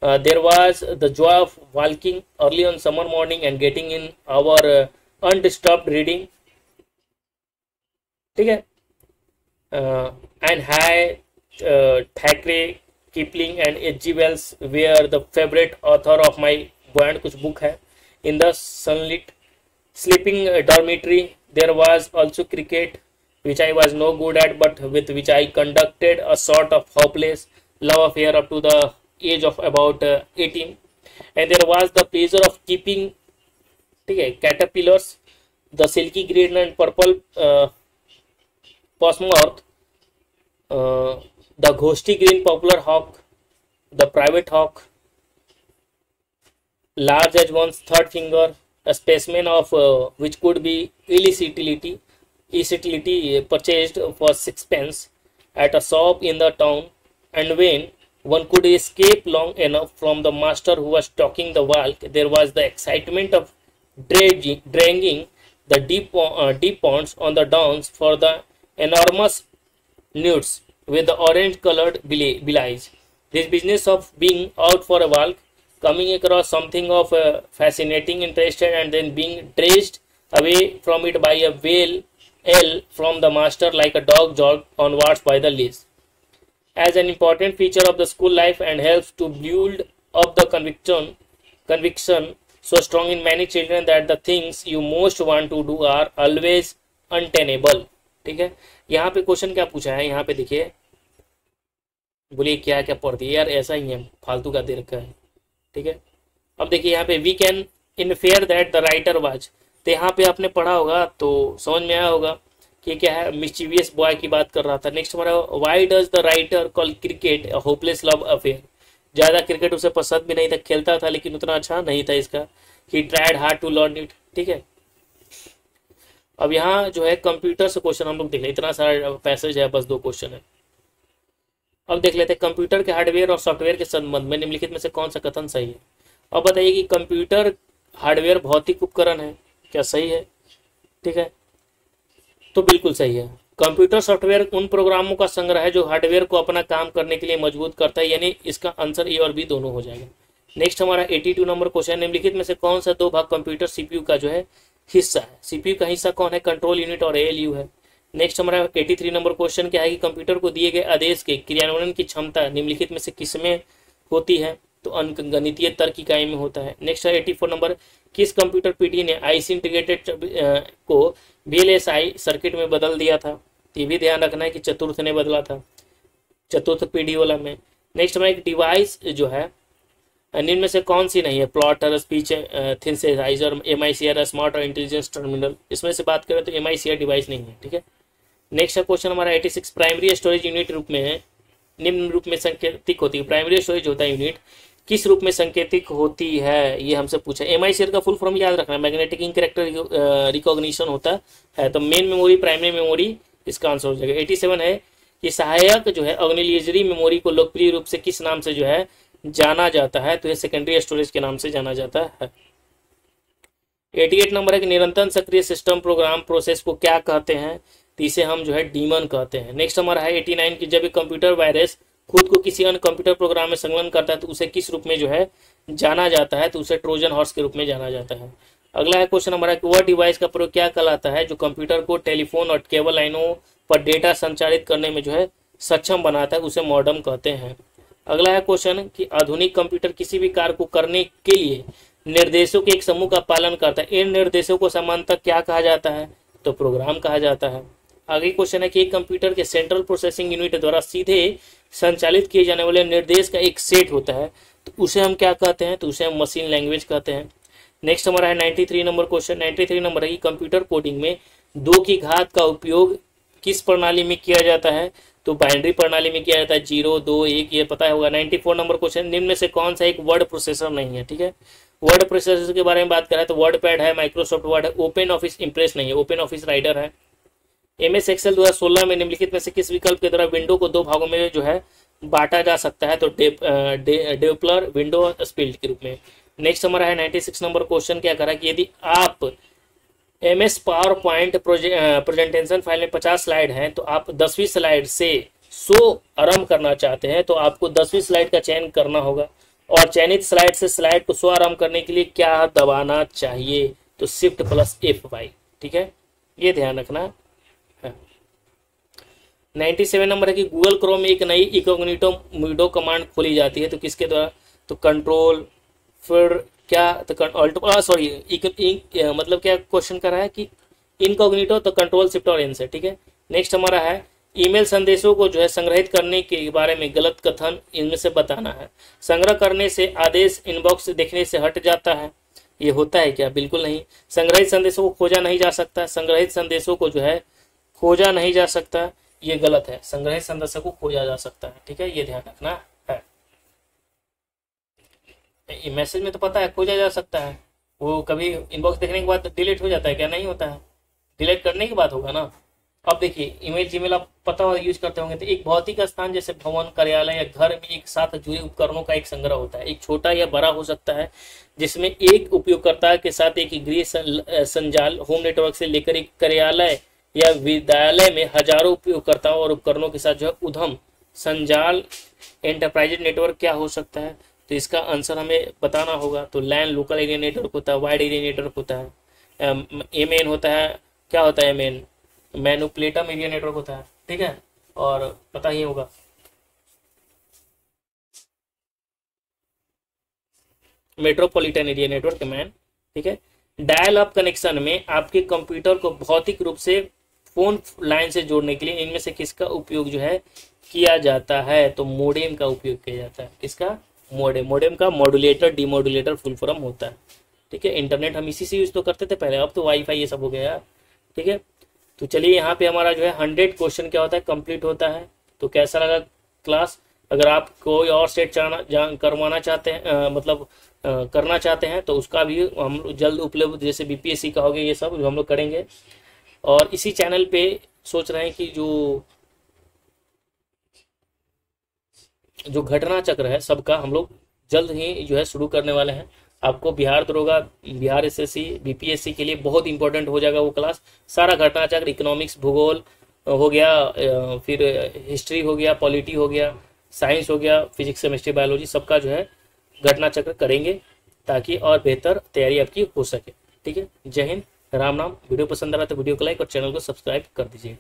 Speaker 1: There was the joy of walking early on summer morning and getting in our undisturbed reading. ठीक है. And Thackeray, Kipling and H.G. Wells were the favorite author of my buoyant कुछ book है. In the sunlit sleeping dormitory there was also cricket, which I was no good at but with which I conducted a sort of hopeless love affair up to the age of about 18. And there was the pleasure of keeping caterpillars, the silky green and purple Cosmorth, the ghosty green popular hawk, the private hawk, large as one's third finger, a specimen of which could be illicitly purchased for sixpence at a shop in the town, and when one could escape long enough from the master who was stalking the walk, there was the excitement of dragging the deep ponds on the downs for the enormous newts with the orange colored belies. This business of being out for a walk, coming across something of fascinating interest and then being dredged away from it by a whale from the master like a dog jogged onwards by the leash, as an important feature of the school life and helps to build up the conviction so strong in many children that the things you most want to do are always untenable. ठीक है. यहाँ पे क्वेश्चन क्या पूछा है, यहाँ पे देखिए, बोलिए क्या क्या पढ़ दिए यार, ऐसा ही है, फालतू का दे रखा है. ठीक है. अब देखिए यहाँ पे we can infer that the writer was, तो यहाँ पे आपने पढ़ा होगा तो समझ में आया होगा कि क्या है, मिस्चीवियस बॉय की बात कर रहा था. नेक्स्ट हमारा why does the writer call cricket a hopeless love affair, ज़्यादा क्रिकेट उसे पसंद भी नहीं था, खेलता था लेकिन उतना अच्छा नहीं था इसका. He tried hard to learn it. ठीक है. अब यहाँ जो है कंप्यूटर से क्वेश्चन हम लोग देख लें, इतना सारा पैसेज है, बस 2 क्वेश्चन है. अब देख लेते हैं कंप्यूटर के हार्डवेयर और सॉफ्टवेयर के संबंध में निम्नलिखित में से कौन सा कथन सही है. अब बताइए कि कंप्यूटर हार्डवेयर भौतिक उपकरण है, क्या सही है. ठीक है, तो बिल्कुल सही है. कंप्यूटर सॉफ्टवेयर उन प्रोग्रामों का संग्रह है जो हार्डवेयर को अपना काम करने के लिए मजबूत करता है, यानी इसका आंसर ए और बी दोनों हो जाएगा. नेक्स्ट हमारा 82 नंबर क्वेश्चन, निम्नलिखित में से कौन सा 2 भाग कंप्यूटर सीपीयू का जो है हिस्सा है. सीपीयू का हिस्सा कौन है, कंट्रोल यूनिट और एएलयू है. नेक्स्ट हमारा 83 नंबर क्वेश्चन क्या है कि कंप्यूटर को दिए गए आदेश के क्रियान्वयन की क्षमता निम्नलिखित में से किसमें होती है, तो अंकगणितीय तर्क इकाई में होता है. नेक्स्ट है 84 नंबर, किस कंप्यूटर पीढ़ी ने आईसी इंटीग्रेटेड को वीएलएसआई सर्किट में बदल दिया था. ये भी ध्यान रखना है कि चतुर्थ ने बदला था, चतुर्थ पीढ़ी वाला में. नेक्स्ट हमारा एक डिवाइस जो है निम्न में से कौन सी नहीं है, plotter, speech synthesizer, MICR, smart और इंटेलिजेंस टर्मिनल. इसमें से बात करें तो एमआईसीआर डिवाइस नहीं है. ठीक है. नेक्स्ट क्वेश्चन हमारा 86, प्राइमरी स्टोरेज यूनिट रूप में निम्न रूप में संकेतिक होती है. प्राइमरी स्टोरेज होता है यूनिट किस रूप में संकेतिक होती है, ये हमसे पूछा. एमआईसीआर का फुल फॉर्म याद रखना है, मैग्नेटिक इंक कैरेक्टर रिकॉग्निशन होता है. तो मेन मेमोरी, प्राइमरी मेमोरी इसका आंसर हो जाएगा. 87 है कि सहायक जो है ऑक्सिलियरी मेमोरी को लोकप्रिय रूप से किस नाम से जो है जाना जाता है, तो ये सेकेंडरी स्टोरेज के नाम से जाना जाता है. 88 नंबर है कि निरंतर सक्रिय सिस्टम प्रोग्राम प्रोसेस को क्या कहते हैं, तो इसे हम जो है डीमन कहते हैं. नेक्स्ट हमारा है 89 कि जब एक कंप्यूटर वायरस खुद को किसी अन्य कंप्यूटर प्रोग्राम में संलग्न करता है तो उसे किस रूप में जो है जाना जाता है, तो उसे ट्रोजन हॉर्स के रूप में जाना जाता है. अगला है क्वेश्चन हमारा कि वह डिवाइस का प्रयोग क्या कहलाता है जो कंप्यूटर को टेलीफोन और केबल लाइनों पर डेटा संचारित करने में जो है सक्षम बनाता है, उसे मॉडेम कहते हैं. अगला है क्वेश्चन कि आधुनिक कंप्यूटर किसी भी कार्य को करने के लिए निर्देशों के एक समूह का पालन करता है. इन निर्देशों को सामान्यतः क्या कहा जाता है, तो प्रोग्राम कहा जाता है. आगे क्वेश्चन है कि एक कंप्यूटर के सेंट्रल प्रोसेसिंग यूनिट द्वारा सीधे संचालित किए जाने वाले निर्देश का एक सेट होता है, तो उसे हम क्या कहते हैं, तो उसे हम मशीन लैंग्वेज कहते हैं. नेक्स्ट हमारा है 93 नंबर क्वेश्चन. 93 नंबर है कि कंप्यूटर कोडिंग में 2 की घात का उपयोग किस प्रणाली में किया जाता है? तो बाइनरी प्रणाली में किया जाता है, 0 2 1, ये पता होगा। 94 नंबर क्वेश्चन, निम्न में से कौन सा एक वर्ड प्रोसेसर नहीं है? ठीक है, वर्ड प्रोसेसर के बारे में बात करें तो वर्ड पैड है, माइक्रोसॉफ्ट वर्ड है, ओपन ऑफिस इंप्रेस नहीं है, ओपन ऑफिस राइडर है। MS एक्सेल 2016 में निम्नलिखित में से किस विकल्प के द्वारा विंडो को दो भागों में जो है बांटा जा सकता है? तो डेवलपर विंडो स्प्लिट के रूप में। नेक्स्ट हमारा है 96 नंबर क्वेश्चन, क्या करा कि यदि आप MS power point presentation file में 50 स्लाइड हैं तो आप 10वीं स्लाइड से 100 आरंभ करना चाहते हैं, तो आपको 10वीं स्लाइड का चयन करना होगा, और चयनित स्लाइड से स्लाइड को 100 आरंभ करने के लिए क्या दबाना चाहिए? तो शिफ्ट प्लस F5। ठीक है, ये ध्यान रखना है। 97 नंबर है कि गूगल क्रोम में एक नई इकोग्निटो विंडो कमांड खोली जाती है, तो किसके द्वारा? तो कंट्रोल फिर क्या, तो सॉरी मतलब क्या क्वेश्चन कर रहा है कि इनकॉग्निटो, तो कंट्रोल शिफ्ट और एन से। ठीक है, नेक्स्ट हमारा है ईमेल संदेशों को जो है संग्रहित करने के बारे में गलत कथन इनमें से बताना है। संग्रह करने से आदेश इनबॉक्स देखने से हट जाता है, ये होता है क्या? बिल्कुल नहीं। संग्रहित संदेशों को खोजा नहीं जा सकता, संग्रहित संदेशों को जो है खोजा नहीं जा सकता, ये गलत है। संग्रहित संदेशों को खोजा जा सकता है। ठीक है, ये ध्यान रखना है। मैसेज में तो पता है खोजा जा सकता है, वो कभी इनबॉक्स देखने के बाद डिलीट हो जाता है क्या? नहीं होता है, डिलीट करने की बात होगा ना। अब देखिए ईमेल जीमेल आप पता हो यूज करते होंगे, तो एक भौतिक स्थान जैसे भवन, कार्यालय या घर में एक साथ जुड़े उपकरणों का एक संग्रह होता है। एक छोटा या बड़ा हो सकता है, जिसमें एक उपयोगकर्ता के साथ एक गृह संजाल होम नेटवर्क से लेकर एक कार्यालय या विद्यालय में हजारों उपयोगकर्ताओं और उपकरणों के साथ जो है उद्यम संजाल एंटरप्राइज नेटवर्क क्या हो सकता है? तो इसका आंसर हमें बताना होगा। तो लैन लोकल एरिया नेटवर्क होता है, वाइड एरिया नेटवर्क होता है, एमएन होता है, क्या होता है एमएन? मैनुपुलेटम एरिया नेटवर्क होता है। ठीक है, और पता ही होगा। Metropolitan area network man. ठीक है, डायल अप कनेक्शन में आपके कंप्यूटर को भौतिक रूप से फोन लाइन से जोड़ने के लिए इनमें से किसका उपयोग जो है किया जाता है? तो मोडेम का उपयोग किया जाता है। किसका? मोडेम। मोडेम का मॉड्यूलेटर डीमॉड्यूलेटर फुल फॉर्म होता है। ठीक है, इंटरनेट हम इसी से यूज तो करते थे पहले, अब तो वाईफाई ये सब हो गया। ठीक है, तो चलिए यहाँ पे हमारा जो है 100 क्वेश्चन क्या होता है कंप्लीट होता है। तो कैसा लगा क्लास? अगर आप कोई और सेट करवाना चाहते हैं मतलब करना चाहते हैं तो उसका भी हम जल्द उपलब्ध, जैसे BPSC का हो गया, ये सब हम लोग करेंगे। और इसी चैनल पे सोच रहे हैं कि जो घटना चक्र है सबका हम लोग जल्द ही जो है शुरू करने वाले हैं। आपको बिहार दरोगा, बिहार SSC, BPSC के लिए बहुत इंपॉर्टेंट हो जाएगा वो क्लास। सारा घटना चक्र, इकोनॉमिक्स, भूगोल हो गया, फिर हिस्ट्री हो गया, पॉलिटी हो गया, साइंस हो गया, फिजिक्स, केमिस्ट्री, बायोलॉजी, सबका जो है घटना चक्र करेंगे ताकि और बेहतर तैयारी आपकी हो सके। ठीक है, जय हिंद, राम नाम। वीडियो पसंद आ रहा तो वीडियो को लाइक और चैनल को सब्सक्राइब कर दीजिए।